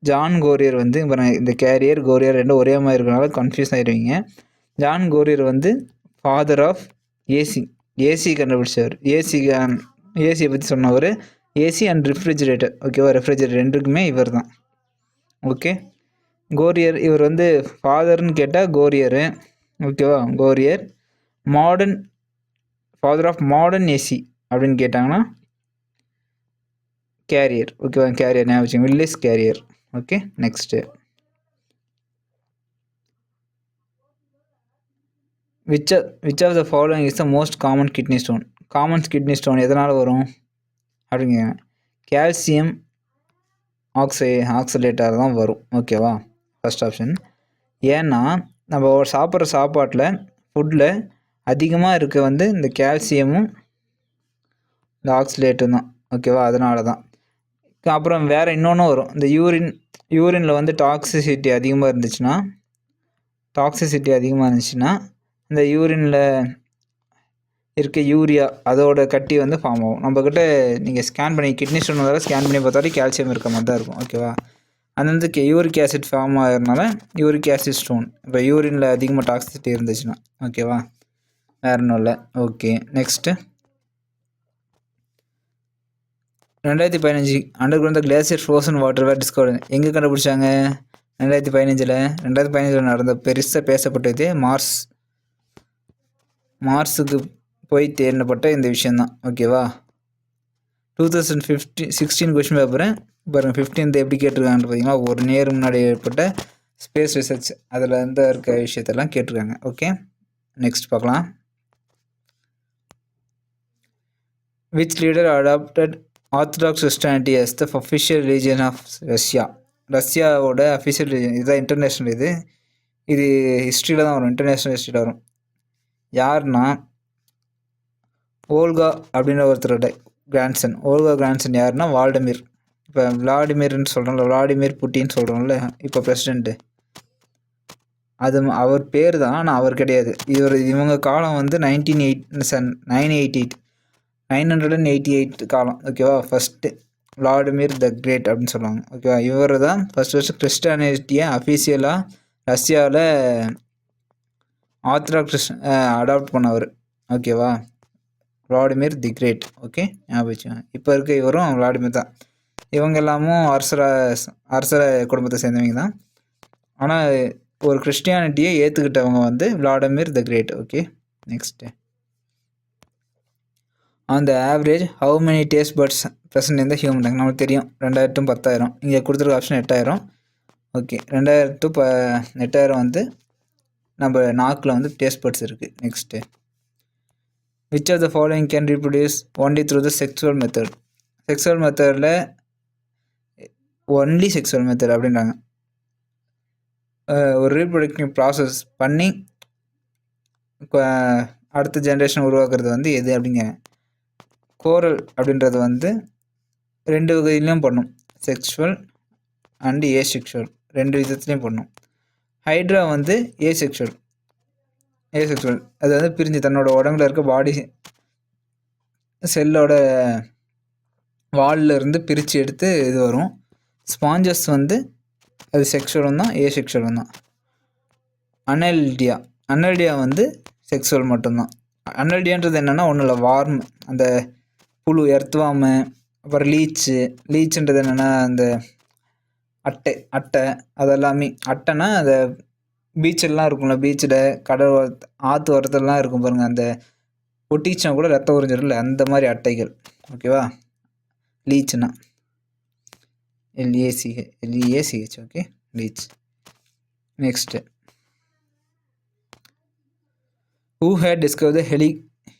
ஜான் கோரியர் வந்து இந்த கேரியர் கோரியர் ரெண்டும் ஒரே மாதிரி இருக்கிறனால கன்ஃபியூஸ் ஆகிடுவீங்க. ஜான் கோரியர் வந்து ஃபாதர் ஆஃப் ஏசி கண்டுபிடிச்சவர். ஏசியை பற்றி சொன்னவர். ஏசி அண்ட் ரெஃப்ரிஜிரேட்டர், ஓகேவா, ரெஃப்ரிஜிரேட்டர் ரெண்டுக்குமே இவர் தான். ஓகே. கோரியர், இவர் வந்து ஃபாதர்னு கேட்டால் கோரியரு, ஓகேவா, கோரியர். ஃபாதர் ஆஃப் மாடர்ன் ஏசி அப்படின்னு கேட்டாங்கன்னா கேரியர், ஓகேவா. கேரியர் ஞாபகம் வச்சுங்க, Willis Carrier. Okay. Next, which of the following is the most common kidney stone. Kidney stone எதனால் வரும் அப்படிங்க? கால்சியம் ஆக்சலேட்டாக தான் வரும், ஓகேவா. First option. ஏன்னா நம்ம சாப்பிட்ற சாப்பாட்டில் ஃபுட்டில் அதிகமாக இருக்க வந்து இந்த கால்சியமும் இந்த ஆக்சலேட்டும் தான், ஓகேவா, அதனால தான். அப்புறம் வேறு இன்னொன்று வரும், இந்த யூரினில் வந்து டாக்ஸிசிட்டி அதிகமாக இருந்துச்சுன்னா இந்த யூரினில் இருக்க யூரியா அதோட கட்டி வந்து ஃபார்ம் ஆகும். நம்மக்கிட்ட நீங்கள் ஸ்கேன் பண்ணி கிட்னி ஸ்டோன் வந்தாலும் ஸ்கேன் பண்ணி பார்த்தாலும் கால்சியம் இருக்க மாதிரி தான் இருக்கும், ஓகேவா. அது வந்து யூரிக் ஆசிட் ஃபார்ம் ஆகிறதுனால யூரிக் ஆசிட் ஸ்டோன். இப்போ யூரினில் அதிகமாக டாக்ஸிசிட்டி இருந்துச்சுன்னா, ஓகேவா, வேறு ஒன்றும் இல்லை. Okay. Next, 2015 underground glacier frozen water were discover. எங்கே கண்டுபிடிச்சாங்க? 2015 நடந்த பெருசாக பேசப்பட்டது மார்ஸுக்கு போய் தேர்ந்தப்பட்ட இந்த விஷயந்தான், ஓகேவா. 2016 கொஸ்டின் பேப்பரை பாருங்கள். 15 எப்படி கேட்டிருக்காங்கன்னு பார்த்தீங்கன்னா, ஒரு நேரம் முன்னாடி ஏற்பட்ட ஸ்பேஸ் ரிசர்ச் அதில் இருந்து இருக்க விஷயத்தெல்லாம் கேட்டிருக்காங்க. ஓகே. நெக்ஸ்ட் பார்க்கலாம். Which leader adopted orthodox Christianity as the official religion of ரஷ்யாவோட அஃபிஷியல் ரிலிஜன். இதுதான் இன்டர்நேஷ்னல். இது ஹிஸ்ட்ரியில் தான் வரும், இன்டர்நேஷ்னல் ஹிஸ்ட்ரியில் வரும். யாருன்னா ஓல்கா அப்படின்ற ஒருத்தரோட கிராண்ட்சன். யாருன்னா வால்டமிர். இப்போ விளாடிமிர்னு சொல்கிறோம்ல, விளாடிமிர் புட்டின்னு சொல்கிறோம்ல, இப்போ பிரசிடெண்ட்டு, அது அவர் பேர் தான், ஆனால் அவர் கிடையாது. இவங்க காலம் வந்து 988 காலம், ஓகேவா. ஃபஸ்ட்டு விளாடிமிர் த கிரேட் அப்படின்னு சொல்லுவாங்க, ஓகேவா. இவர் தான் ஃபஸ்ட்டு கிறிஸ்டானிட்டியை அஃபீஷியலாக ரஷ்யாவில் ஆர்த்தடாக்ஸ் அடாப்ட் பண்ணவர், ஓகேவா. விளாடிமிர் தி கிரேட். ஓகே, ஞாபகம். இப்போ இருக்க இவரும் விளாடிமிர் தான். இவங்க எல்லாமும் அரசர குடும்பத்தை சேர்ந்தவங்க தான். ஆனால் ஒரு கிறிஸ்டியானிட்டியை ஏற்றுக்கிட்டவங்க வந்து Vladimir the Great. Okay. Next, on the average how many taste buds present இந்த ஹியூமன் டங். நம்மளுக்கு தெரியும் 2000 to 10,000. இங்கே கொடுத்துருக்க ஆப்ஷன் 8000. ஓகே. 2000 to 8000 வந்து நம்ம நாக்கில் வந்து டேஸ்ட் பட்ஸ் இருக்குது. Next, which of the following can reproduce only through the sexual method. Sexual மெத்தடில் ஒன்லி செக்ஸுவல் மெத்தட் அப்படின்றாங்க. ஒரு ரீப்ரொடக்டிவ் ப்ராசஸ் பண்ணி அடுத்த ஜென்ரேஷன் உருவாக்குறது வந்து எது அப்படிங்க? கோரல் அப்படின்றது வந்து 2 வகையிலையும் பண்ணும், செக்ஷுவல் அண்டு ஏசெக்ஷுவல், 2 விதத்துலேயும் பண்ணும். ஹைட்ரா வந்து ஏசெக்ஷுவல். அது வந்து பிரிஞ்சு தன்னோட உடம்புல இருக்க பாடி செல்லோட வாலில் இருந்து பிரித்து எடுத்து இது வரும். ஸ்பாஞ்சஸ் வந்து அது செக்ஷுவலும் தான், ஏசெக்ஷுவலும் தான். அனல்டியா வந்து செக்ஸுவல் மட்டும்தான். அனல்டியான்றது என்னென்னா ஒன்றும் இல்லை, வார்ம், அந்த புழு, எர்த்வாமு, அப்புறம் லீச்சுன்றது என்னென்னா அந்த அட்டை அதெல்லாமே. அட்டைனா அந்த பீச்செல்லாம் இருக்கும்ல, பீச்சில் கடல் ஆற்று ஓரத்துலலாம் இருக்கும் பாருங்கள், அந்த ஒட்டிச்சுனா கூட ரத்தம் உறிஞ்சிடல, அந்த மாதிரி அட்டைகள். ஓகேவா? லீச்னா LEACH okay, leech. Next, who had discovered the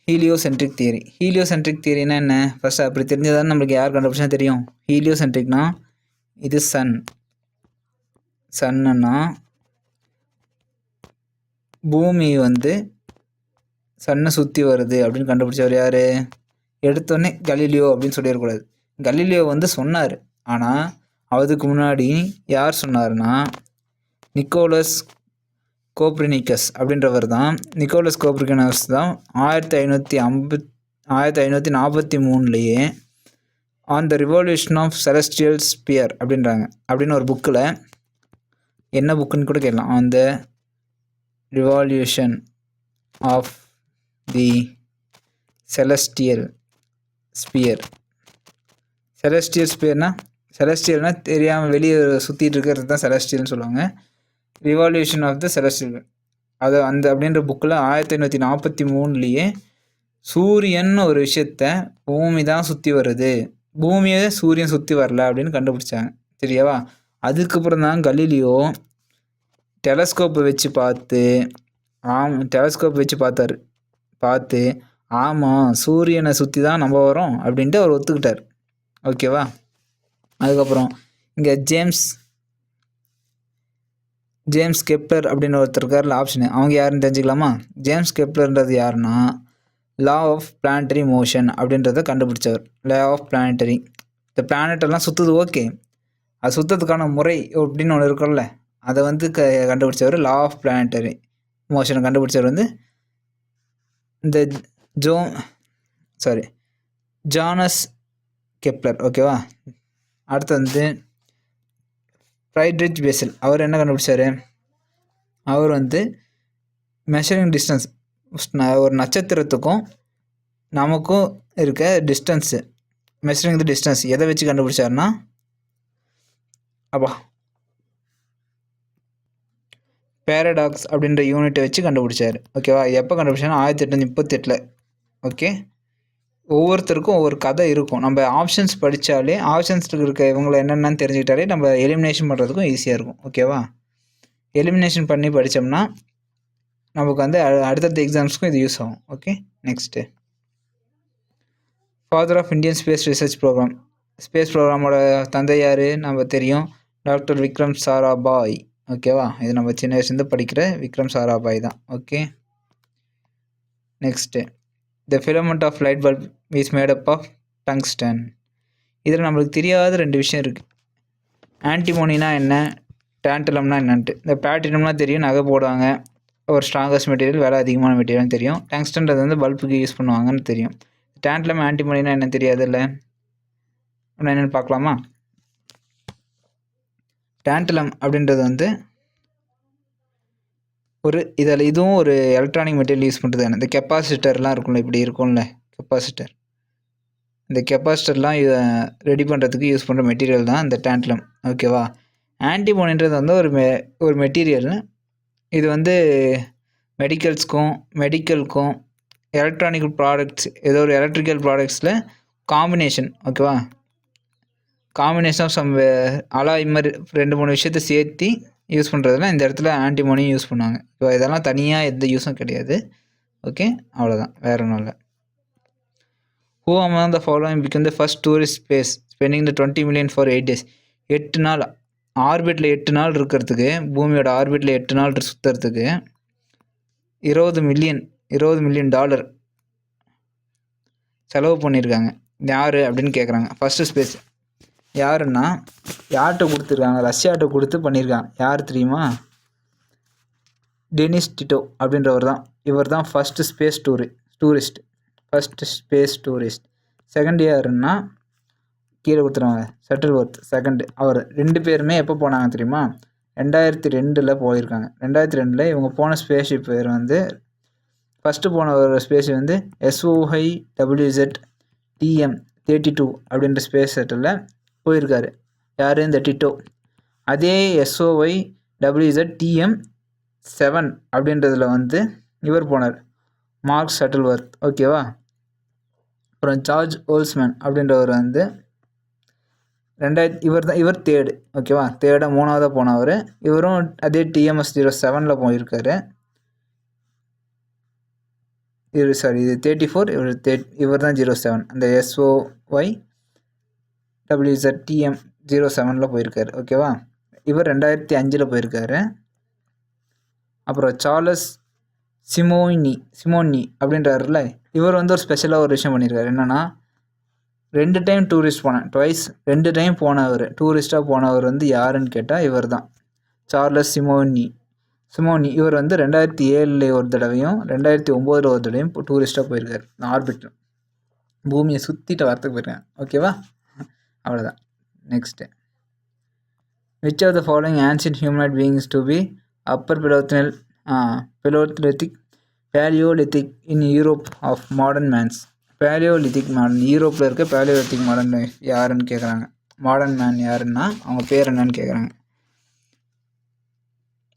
heliocentric theory? heliocentric தியரினா என்ன? ஃபர்ஸ்ட் அப்படி தெரிஞ்சதான் நம்மளுக்கு யார் கண்டுபிடிச்சா தெரியும். ஹீலியோசென்ட்ரிக்னா இது சன்னுன்னா பூமி வந்து சன்னை சுற்றி வருது அப்படின்னு கண்டுபிடிச்சவர் யார்? எடுத்தோடனே கலீலியோ அப்படின்னு சொல்லிடக்கூடாது. கலீலியோ வந்து சொன்னார், ஆனால் அதுக்கு முன்னாடி யார் சொன்னார்னா நிக்கோலஸ் கோப்ரினிக்கஸ் அப்படின்றவர் தான். நிக்கோலஸ் கோப்ரினிக்கஸ் தான் 1543 on the revolution of celestial sphere அப்படின்னு ஒரு புக்கில், என்ன புக்குன்னு கூட கேட்கலாம், on the revolution of the celestial sphere. செலஸ்டியல்னா தெரியாமல் வெளியே சுற்றிட்டு இருக்கிறது தான் செலஸ்டியல்னு சொல்லுவாங்க. ரிவால்யூஷன் ஆஃப் த செலஸ்டியல் அது அப்படின்ற புக்கில் 1543 சூரியன் ஒரு விஷயத்த பூமி தான் சுற்றி வருது, பூமியை சூரியன் சுற்றி வரல அப்படின்னு கண்டுபிடிச்சாங்க. சரியாவா? அதுக்கப்புறம் தான் கலீலியோ டெலஸ்கோப்பை வச்சு பார்த்து ஆமாம் சூரியனை சுற்றி தான் நம்ம வரோம் அப்படின்ட்டு அவர் ஒத்துக்கிட்டார். ஓகேவா? அதுக்கப்புறம் இங்கே ஜேம்ஸ் கெப்லர் அப்படின்னு ஒருத்தர் இருக்கார்ல, ஆப்ஷனு, அவங்க யாருன்னு தெரிஞ்சுக்கலாமா? ஜேம்ஸ் கெப்லர்ன்றது யாருன்னா லா ஆஃப் பிளானட்டரி மோஷன் அப்படின்றத கண்டுபிடிச்சவர். லா ஆஃப் பிளானட்டரி, இந்த பிளானட்டெல்லாம் சுற்றுது, ஓகே, அது சுற்றத்துக்கான முறை அப்படின்னு ஒன்று இருக்கும்ல, அதை வந்து கண்டுபிடிச்சவர். லா ஆஃப் பிளானட்டரி மோஷனை கண்டுபிடிச்சவர் வந்து இந்த ஜானஸ் கெப்லர். ஓகேவா? அடுத்து வந்து ஃப்ரைட்ரிச் பெசல். அவர் என்ன கண்டுபிடிச்சார்? அவர் வந்து மெஷரிங் டிஸ்டன்ஸ், ஒரு நட்சத்திரத்துக்கும் நமக்கும் இருக்க டிஸ்டன்ஸு, மெஷரிங் தி டிஸ்டன்ஸ் எதை வச்சு கண்டுபிடிச்சாருன்னா பேரடாக்ஸ் அப்படின்ற யூனிட்டை வச்சு கண்டுபிடிச்சார். ஓகேவா? எப்போ கண்டுபிடிச்சாருன்னா 1838. ஓகே, ஒவ்வொருத்தருக்கும் ஒவ்வொரு கதை இருக்கும். நம்ம ஆப்ஷன்ஸ் படித்தாலே, ஆப்ஷன்ஸுக்கு இருக்க இவங்களை என்னென்னு தெரிஞ்சுக்கிட்டாலே நம்ம எலிமினேஷன் பண்ணுறதுக்கும் ஈஸியாக இருக்கும். ஓகேவா? எலிமினேஷன் பண்ணி படித்தோம்னா நமக்கு வந்து அடுத்தடுத்த எக்ஸாம்ஸ்க்கும் இது யூஸ் ஆகும். Okay, next, father of Indian space research programme. Space ப்ரோக்ராமோட தந்தை யார்? நம்ம தெரியும், டாக்டர் விக்ரம் சாராபாய். ஓகேவா? இது நம்ம சின்ன வயசுலேருந்து படிக்கிற விக்ரம் சாராபாய் தான். Okay, next, the filament of light bulb is made up of tungsten. இதில் நம்மளுக்கு தெரியாத 2 விஷயம் இருக்குது. ஆன்டிமோனினா என்ன, டேண்டலம்னா என்னன்ட்டு. இந்த பிளாட்டினம்னா தெரியும், நகை போடுவாங்க, ஒரு ஸ்ட்ராங்கஸ்ட் மெட்டீரியல், விலை அதிகமான மெட்டீரியல்னு தெரியும். டங்ஸ்டன்றது வந்து பல்புக்கு யூஸ் பண்ணுவாங்கன்னு தெரியும். டேண்டலம் ஆன்டிமோனினா என்ன தெரியாது இல்லை, என்னென்னு பார்க்கலாமா? டேண்டலம் அப்படின்றது வந்து இதுவும் ஒரு எலக்ட்ரானிக் மெட்டீரியல் யூஸ் பண்ணுறது. இந்த கெப்பாசிட்டர்லாம் இருக்கும்ல, இப்படி இருக்கும்ல கெப்பாசிட்டர், இந்த கெப்பாசிட்டர்லாம் ரெடி பண்ணுறதுக்கு யூஸ் பண்ணுற மெட்டீரியல் தான் இந்த டேண்டலம். ஓகேவா? ஆன்டிமோனின்றது வந்து ஒரு மெட்டீரியல். இது வந்து மெடிக்கலுக்கும் எலக்ட்ரானிக் ப்ராடக்ட்ஸ், ஏதோ ஒரு எலக்ட்ரிக்கல் ப்ராடக்ட்ஸில் காம்பினேஷன். ஓகேவா? காம்பினேஷன் ஆஃப் சம் அலாய் மாதிரி 2-3 விஷயத்தை சேர்த்து யூஸ் பண்ணுறதுலாம் இந்த இடத்துல ஆன்டிமோனியும் யூஸ் பண்ணுவாங்க. இப்போ இதெல்லாம் தனியாக எந்த யூஸும் கிடையாது. ஓகே, அவ்வளோதான், வேறு ஒன்றும் இல்லை. Who among the following became the first tourist space spending the 20 million for 8 days? 8 நாள் ஆர்பிட்டில் 8 நாள் இருக்கிறதுக்கு, பூமியோட ஆர்பிட்டில் 8 நாள் சுற்றுறதுக்கு $20 மில்லியன் செலவு பண்ணியிருக்காங்க. யார் அப்படின்னு கேட்குறாங்க. ஃபஸ்ட்டு ஸ்பேஸ் யாருன்னா யார்கிட்ட கொடுத்துருக்காங்க? ரஷ்யாட்ட கொடுத்து பண்ணியிருக்காங்க. யார் தெரியுமா? டெனிஸ் டிட்டோ அப்படின்றவர் தான். இவர் தான் ஃபஸ்ட்டு ஸ்பேஸ் டூரிஸ்ட். செகண்ட் யாருன்னா கீழே கொடுத்துருவாங்க, ஷட்டில்வொர்த். செகண்டு அவர். 2 பேருமே எப்போ போனாங்க தெரியுமா? 2002 போயிருக்காங்க. 2002 இவங்க போன ஸ்பேஸ்ஷிப் பேர் வந்து, ஃபஸ்ட்டு போன ஒரு ஸ்பேஸ் வந்து SOHWZ TM32 அப்படின்ற ஸ்பேஸ் ஷட்டிலில் போயிருக்காரு. யார்? இந்த டிட்டோ. அதே SOHWZ TM7 அப்படின்றதுல வந்து இவர் போனார், மார்க் ஷட்டில்வொர்த். ஓகேவா? அப்புறம் ஜார்ஜ் ஓல்ஸ்மேன் அப்படின்றவர் வந்து இவர் தேர்டு, ஓகேவா, தேர்டாக 3ஆவதாக போனவர். இவரும் அதே TMS 07 போயிருக்காரு. இது 34, இவர் தான் 07, அந்த SOYWZTM 07 போயிருக்காரு, ஓகேவா. இவர் 2005 போயிருக்காரு. அப்புறம் சார்லஸ் சிமோனி அப்படின்றாருல, இவர் வந்து ஒரு ஸ்பெஷலாக ஒரு விஷயம் பண்ணியிருக்காரு. என்னென்னா 2 டைம் டூரிஸ்ட் போனேன், 2 டைம் போனவர், டூரிஸ்டாக போனவர் வந்து யாருன்னு கேட்டால் இவர் தான், சார்லஸ் சிமோனி. இவர் வந்து 2007 ஒரு தடவையும் 2009 ஒரு தடவையும் டூரிஸ்டாக போயிருக்காரு. ஆர்பிட் பூமியை சுற்றிட்டு வரத்துக்கு போயிருக்கேன், ஓகேவா. அவ்வளோதான். Next, which of the following ancient humanoid beings to be upper palaeolithic in Europe of modern mans. Palaeolithic modern, யூரோப்பில் இருக்க பேலியோலித்திக் மாடர்ன் யாருன்னு கேட்குறாங்க. மாடர்ன் மேன் யாருன்னா அவங்க பேர் என்னன்னு கேட்குறாங்க.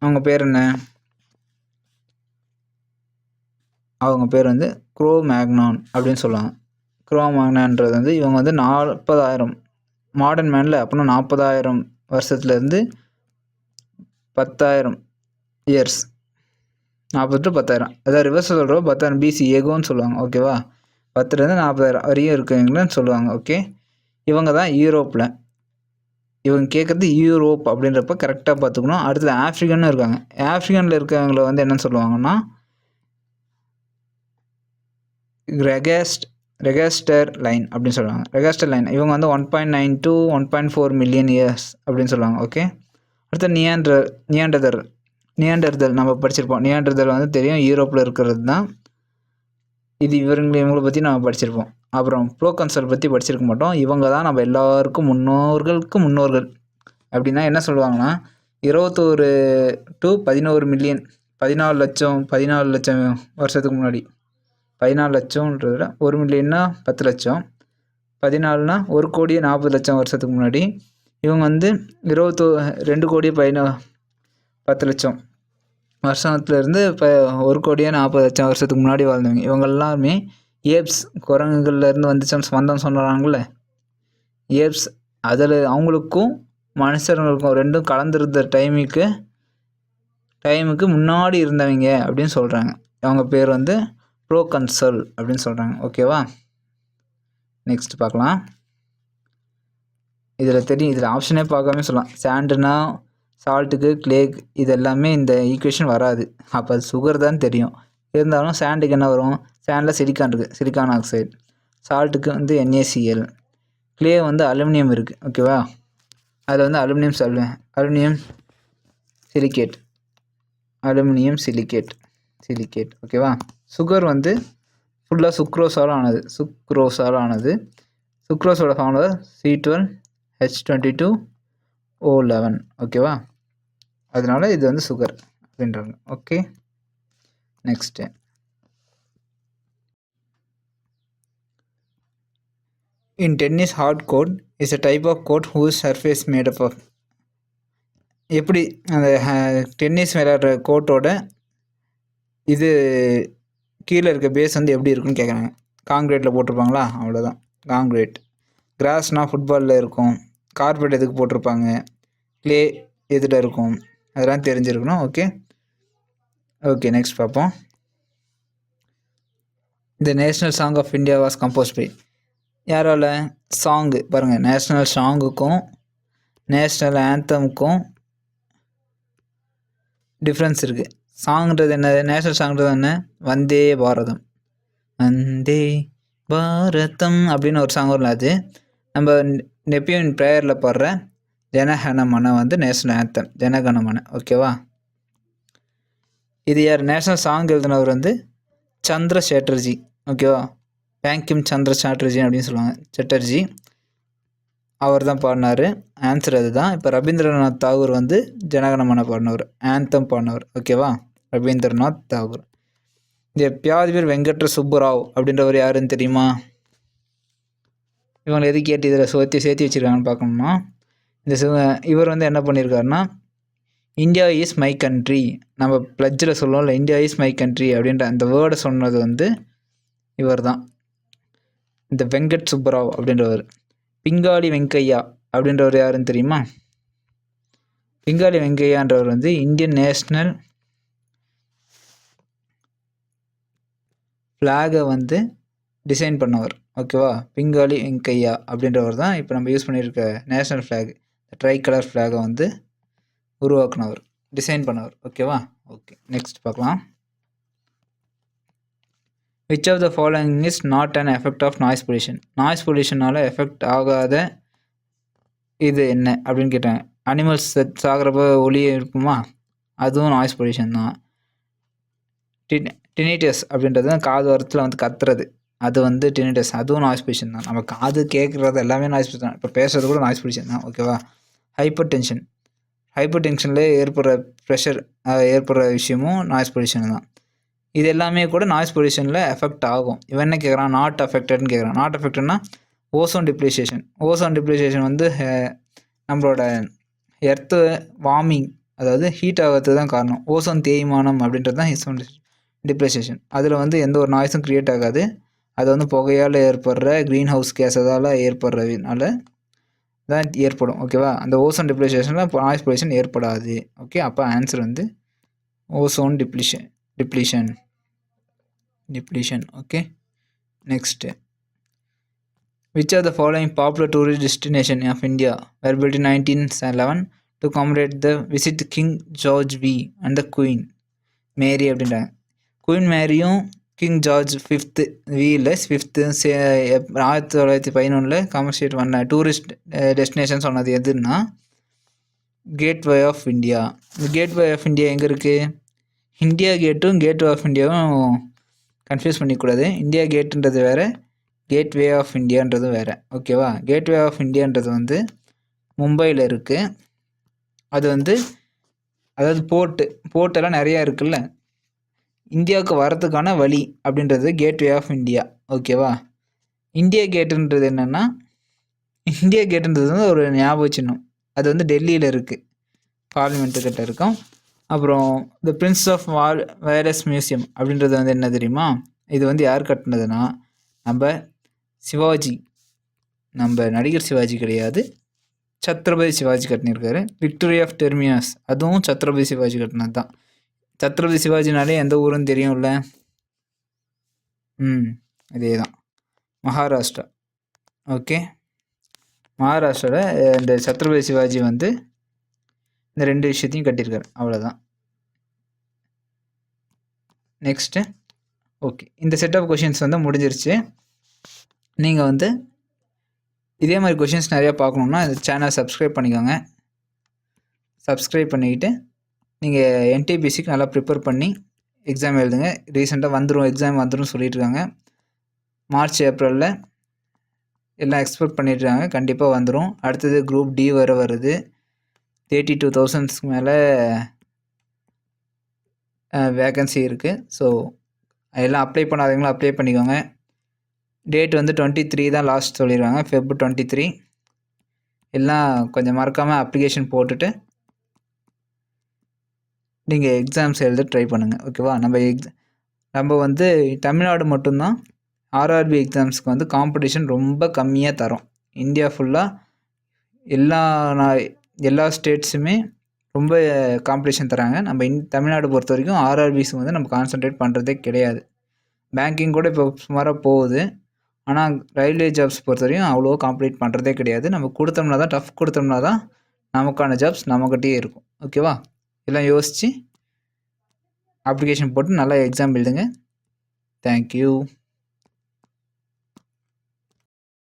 அவங்க பேர் என்ன? அவங்க பேர் வந்து குரோ-மேக்னான் அப்படின்னு சொல்லுவாங்க. குரோ-மேக்னான்றது வந்து இவங்க வந்து 40,000 மாடர்ன் மேனில் அப்படின்னா 40,000 வருஷத்துலேருந்து 10,000 இயர்ஸ், 40 to 10,000, அதாவது ரிவர்ஸ் சொல்கிறோம் 10,000 BC ஏகோன்னு சொல்லுவாங்க, ஓகேவா. 10,000 to 40,000 வரையும் இருக்குங்கன்னு சொல்லுவாங்க, ஓகே. இவங்க தான் யூரோப்பில். இவங்க கேட்குறது யூரோப் அப்படின்றப்ப கரெக்டாக பார்த்துக்கணும். அடுத்தது ஆஃப்ரிக்கன்னு இருக்காங்க. ஆஃப்ரிக்கனில் இருக்கவங்கள வந்து என்னென்னு சொல்லுவாங்கன்னா ரெகாஸ்டர் லைன் அப்படின்னு சொல்லுவாங்க. ரெகாஸ்டர் லைன் இவங்க வந்து 1.9 to 1.4 மில்லியன் இயர்ஸ் அப்படின்னு சொல்லுவாங்க, ஓகே. அடுத்து நியாண்டர்தல் நம்ம படிச்சிருப்போம். நியாண்டர்தல் வந்து தெரியும், யூரோப்பில் இருக்கிறது தான். இது இவங்களை பற்றி நம்ம படிச்சிருப்போம். அப்புறம் ப்ரோகன்சல் பற்றி படிச்சிருக்க மாட்டோம். இவங்க தான் நம்ம எல்லாருக்கும் முன்னோர்கள். அப்படின்னா என்ன சொல்லுவாங்கன்னா 21 to 11 மில்லியன், 14 லட்சம் வருஷத்துக்கு முன்னாடி. 14 லட்சம்ன்றத விட 1 மில்லியன்னா 10 லட்சம், 14னா 1,40,00,000 வருஷத்துக்கு முன்னாடி. இவங்க வந்து 2,10,00,000 வருஷத்துலேருந்து இப்போ 1,40,00,000 வருஷத்துக்கு முன்னாடி வாழ்ந்தவங்க. இவங்க எல்லாருமே ஏப்ஸ், குரங்குகள்லேருந்து வந்தோம்னு சொல்கிறாங்களே ஏப்ஸ், அதில் அவங்களுக்கும் மனுஷர்களுக்கும் ரெண்டும் கலந்துருந்த டைமுக்கு முன்னாடி இருந்தவங்க அப்படின்னு சொல்கிறாங்க. அவங்க பேர் வந்து ப்ரோகன்சல் அப்படின்னு சொல்கிறாங்க, ஓகேவா. நெக்ஸ்ட் பார்க்கலாம். இதில் ஆப்ஷனே பார்க்காம சொல்லலாம். சாண்டுனா சால்ட்டுக்கு, கிளேக், இது எல்லாமே இந்த ஈக்குவேஷன் வராது. அப்போ அது சுகர் தான் தெரியும். இருந்தாலும் சாண்டுக்கு என்ன வரும்? சாண்டில் சிலிக்கான் இருக்குது, சிலிக்கான் ஆக்சைடு. சால்ட்டுக்கு வந்து NaCl. கிளே வந்து அலுமினியம் இருக்குது, ஓகேவா. அதில் வந்து அலுமினியம் சிலிக்கேட், ஓகேவா. சுகர் வந்து ஃபுல்லாக சுக்ரோஸால் ஆனது. சுக்ரோஸோட ஃபார்முலா C12H22O11, ஓகேவா. அதனால இது வந்து சுகர் அப்படின்றாங்க, okay. Next, in tennis hard court is a type of court whose surface made up of. எப்படி அந்த டென்னிஸ் விளையாடுற கோர்ட்டோட இது கீழே இருக்க பேஸ் வந்து எப்படி இருக்குன்னு கேட்குறாங்க. காங்கிரீட்டில் போட்டிருப்பாங்களா, அவ்வளோதான் காங்கிரீட். கிராஸ்னால் ஃபுட்பாலில் இருக்கும். கார்பெட் எதுக்கு போட்டிருப்பாங்க, க்ளே எதில் இருக்கும், அதெல்லாம் தெரிஞ்சிருக்கணும், ஓகே. நெக்ஸ்ட் பார்ப்போம். The national song of India was compose by. யாரால? சாங்கு பாருங்கள், நேஷ்னல் சாங்குக்கும் நேஷ்னல் ஆந்தமுக்கும் டிஃப்ரென்ஸ் இருக்குது. சாங்கிறது என்ன? நேஷ்னல் சாங்கிறது என்ன? வந்தே பாரதம் அப்படின்னு ஒரு சாங் வரல. அது நம்ம நெப்பியன் ப்ரேயரில் பாடுற ஜனகணமன வந்து நேஷ்னல் ஆந்தம், ஜனகணமன, ஓகேவா. இது யார்? நேஷ்னல் சாங் எழுதினவர் வந்து சந்திர சேட்டர்ஜி, ஓகேவா. பேங்கிம் சந்திர சாட்டர்ஜி அப்படின்னு சொல்லுவாங்க, சேட்டர்ஜி. அவர் தான் பாடினார். ஆன்சர் அது தான். இப்போ ரவீந்திரநாத் தாகூர் வந்து ஜனகணமன பாடினவர், ஆந்தம் பாடினவர், ஓகேவா. ரவீந்திரநாத் தாகூர். இந்த பியாதிபீர் வெங்கட்ர சுப்புராவ் அப்படின்றவர் யாருன்னு தெரியுமா? இவங்களை எது கேட்டு இதில் சேர்த்து வச்சுருக்காங்கன்னு பார்க்கணும்னா, இவர் வந்து என்ன பண்ணியிருக்காருன்னா, இந்தியா இஸ் மை கண்ட்ரி, நம்ம பிளட்ஜில் சொல்லுவோம்ல, இந்தியா இஸ் மை கண்ட்ரி அப்படின்ற அந்த வேர்டை சொன்னது வந்து இவர் தான். இந்த வெங்கட் சுப்பராவ் அப்படின்றவர். பிங்காலி வெங்கையா அப்படின்றவர் யாருன்னு தெரியுமா? பிங்காலி வெங்கையான்றவர் வந்து இந்தியன் நேஷ்னல் ஃப்ளாகை வந்து டிசைன் பண்ணவர். ஓகேவா? பிங்காலி வெங்கையா அப்படின்றவர் தான் இப்போ நம்ம யூஸ் பண்ணியிருக்க நேஷ்னல் ஃப்ளாக், ட்ரை கலர் ஃப்ளாகை வந்து உருவாக்குனவர், டிசைன் பண்ணவர். ஓகேவா? ஓகே, நெக்ஸ்ட் பார்க்கலாம். Which of the following is not an effect of noise pollution? Noise பொல்யூஷனால் எஃபெக்ட் ஆகாத இது என்ன அப்படின்னு கேட்டாங்க. அனிமல்ஸ் சாகிறப்ப ஒலி இருக்குமா? அதுவும் நாய்ஸ் பொல்யூஷன் தான். டினிட்டஸ் அப்படின்றது காது வரத்தில் வந்து கத்துறது, அது வந்து டினிட்டஸ், அதுவும் நாய்ஸ் பொல்யூஷன் தான். நம்ம காது கேட்குறது எல்லாமே நாய்ஸ் பொல்யூஷன் தான். இப்போ பேசுறது கூட நாய்ஸ் பொல்யூஷன் தான். ஓகேவா? ஹைப்பர் டென்ஷனில் ஏற்படுற ப்ரெஷர் ஏற்படுற விஷயமும் நாய்ஸ் பொல்யூஷன் தான். இது எல்லாமே கூட நாய்ஸ் பொல்யூஷனில் எஃபெக்ட் ஆகும். இவன் என்ன கேட்குறான்? நாட் அஃபெக்டட்னு கேட்குறான். நாட் அஃபெக்டட்னா ஓசோன் டிப்ளீஷேஷன் வந்து நம்மளோட எர்த்து வார்மிங், அதாவது ஹீட் ஆகிறதுக்கு தான் காரணம். ஓசோன் தேய்மானம் அப்படின்றது தான் ஓசோன் டிப்ளீஷேஷன். அதில் வந்து எந்த ஒரு நாய்ஸும் க்ரியேட் ஆகாது. அது வந்து புகையால் ஏற்படுற க்ரீன் ஹவுஸ் கேஸதால் ஏற்படுறதுனால தான் ஏற்படும். ஓகேவா? அந்த ஓசோன் டிப்ளீஷேஷனில் நாய்ஸ் பொல்யூஷன் ஏற்படாது. ஓகே, அப்போ ஆன்சர் வந்து ozone depletion. Okay, next. Which of the following popular tourist destination of India were built in 1911 to commemorate the visit King George V and the Queen Mary அப்படின்றாங்க. Queen மேரியும் King George fifth fifth 1911 commemorate பண்ண tourist destination சொன்னது எதுன்னா Gateway of India. இந்த Gateway of India எங்கே இருக்குது? India கேட்டும் Gateway of இந்தியாவும் கன்ஃபியூஸ் பண்ணிக்கூடாது. இந்தியா கேட்டுன்றது வேறு, கேட்வே ஆஃப் இந்தியான்றது வேறு. ஓகேவா? கேட்வே ஆஃப் இந்தியான்றது வந்து மும்பையில் இருக்குது. அது வந்து அதாவது போர்ட்டெல்லாம் நிறையா இருக்குல்ல, இந்தியாவுக்கு வரத்துக்கான வழி அப்படின்றது கேட்வே ஆஃப் இந்தியா. ஓகேவா? இந்தியா கேட்டுன்றது என்னென்னா, இந்தியா கேட்டுன்றது வந்து ஒரு ஞாபக சின்னம். அது வந்து டெல்லியில் இருக்குது, பார்லிமெண்ட்டு கிட்ட இருக்கும். அப்புறம் the Prince of Wales museum அப்படின்றது வந்து என்ன தெரியுமா? இது வந்து யார் கட்டினதுன்னா நம்ம சிவாஜி, நம்ம நடிகர் சிவாஜி கிடையாது, சத்ரபதி சிவாஜி கட்டினிருக்காரு. விக்டோரி ஆஃப் டெர்மினஸ் அதுவும் சத்ரபதி சிவாஜி கட்டினது தான். சத்ரபதி சிவாஜினாலே எந்த ஊருன்னு தெரியும்ல? இதே தான், மகாராஷ்டிரா. ஓகே, மகாராஷ்டிராவில் இந்த சத்ரபதி சிவாஜி வந்து இந்த 2 விஷயத்தையும் கட்டியிருக்காரு. அவ்வளோதான். நெக்ஸ்ட்டு. ஓகே, இந்த செட் ஆஃப் கொஷின்ஸ் வந்து முடிஞ்சிருச்சு. நீங்கள் வந்து இதே மாதிரி கொஷின்ஸ் நிறையா பார்க்கணுன்னா இந்த சேனலை சப்ஸ்கிரைப் பண்ணிக்கோங்க. சப்ஸ்கிரைப் பண்ணிக்கிட்டு நீங்கள் என்டிபிசிக்கு நல்லா ப்ரிப்பேர் பண்ணி எக்ஸாம் எழுதுங்க. ரீசெண்டாக எக்ஸாம் வந்துடும் சொல்லிட்டு இருக்காங்க. மார்ச் ஏப்ரலில் எல்லாம் எக்ஸ்பெக்ட் பண்ணிட்டுருக்காங்க. கண்டிப்பாக வந்துடும். அடுத்தது குரூப் டி வருது. 32,000 மேலே வேக்கன்சி இருக்குது. ஸோ எல்லாம் அப்ளை பண்ணாதவங்களும் அப்ளை பண்ணிக்கோங்க. டேட் வந்து 23 தான் லாஸ்ட் சொல்லிடுவாங்க, Feb 23. எல்லாம் கொஞ்சம் மறக்காமல் அப்ளிகேஷன் போட்டுட்டு நீங்கள் எக்ஸாம்ஸ் எழுத ட்ரை பண்ணுங்கள். ஓகேவா? நம்ம வந்து தமிழ்நாடு மட்டும்தான் ஆர்ஆர்பி எக்ஸாம்ஸ்க்கு வந்து காம்படிஷன் ரொம்ப கம்மியாக தரோம். இந்தியா ஃபுல்லாக எல்லா ஸ்டேட்ஸுமே ரொம்ப காம்படிஷன் தராங்க. நம்ம தமிழ்நாடு பொறுத்த வரைக்கும் ஆர்ஆர்பிஸ் வந்து நம்ம கான்சன்ட்ரேட் பண்ணுறதே கிடையாது. பேங்கிங் கூட இப்போ சுமாராக போகுது. ஆனால் ரயில்வே ஜாப்ஸ் பொறுத்த வரையும் அவ்வளோ காம்ப்ளீட் பண்ணுறதே கிடையாது. நம்ம கொடுத்தோம்னா தான், டஃப் கொடுத்தோம்னா தான் நமக்கான ஜாப்ஸ் நம்மக்கிட்டே இருக்கும். ஓகேவா? எல்லாம் யோசித்து அப்ளிகேஷன் போட்டு நல்லா எக்ஸாம் எழுதுங்க. தேங்க்யூ.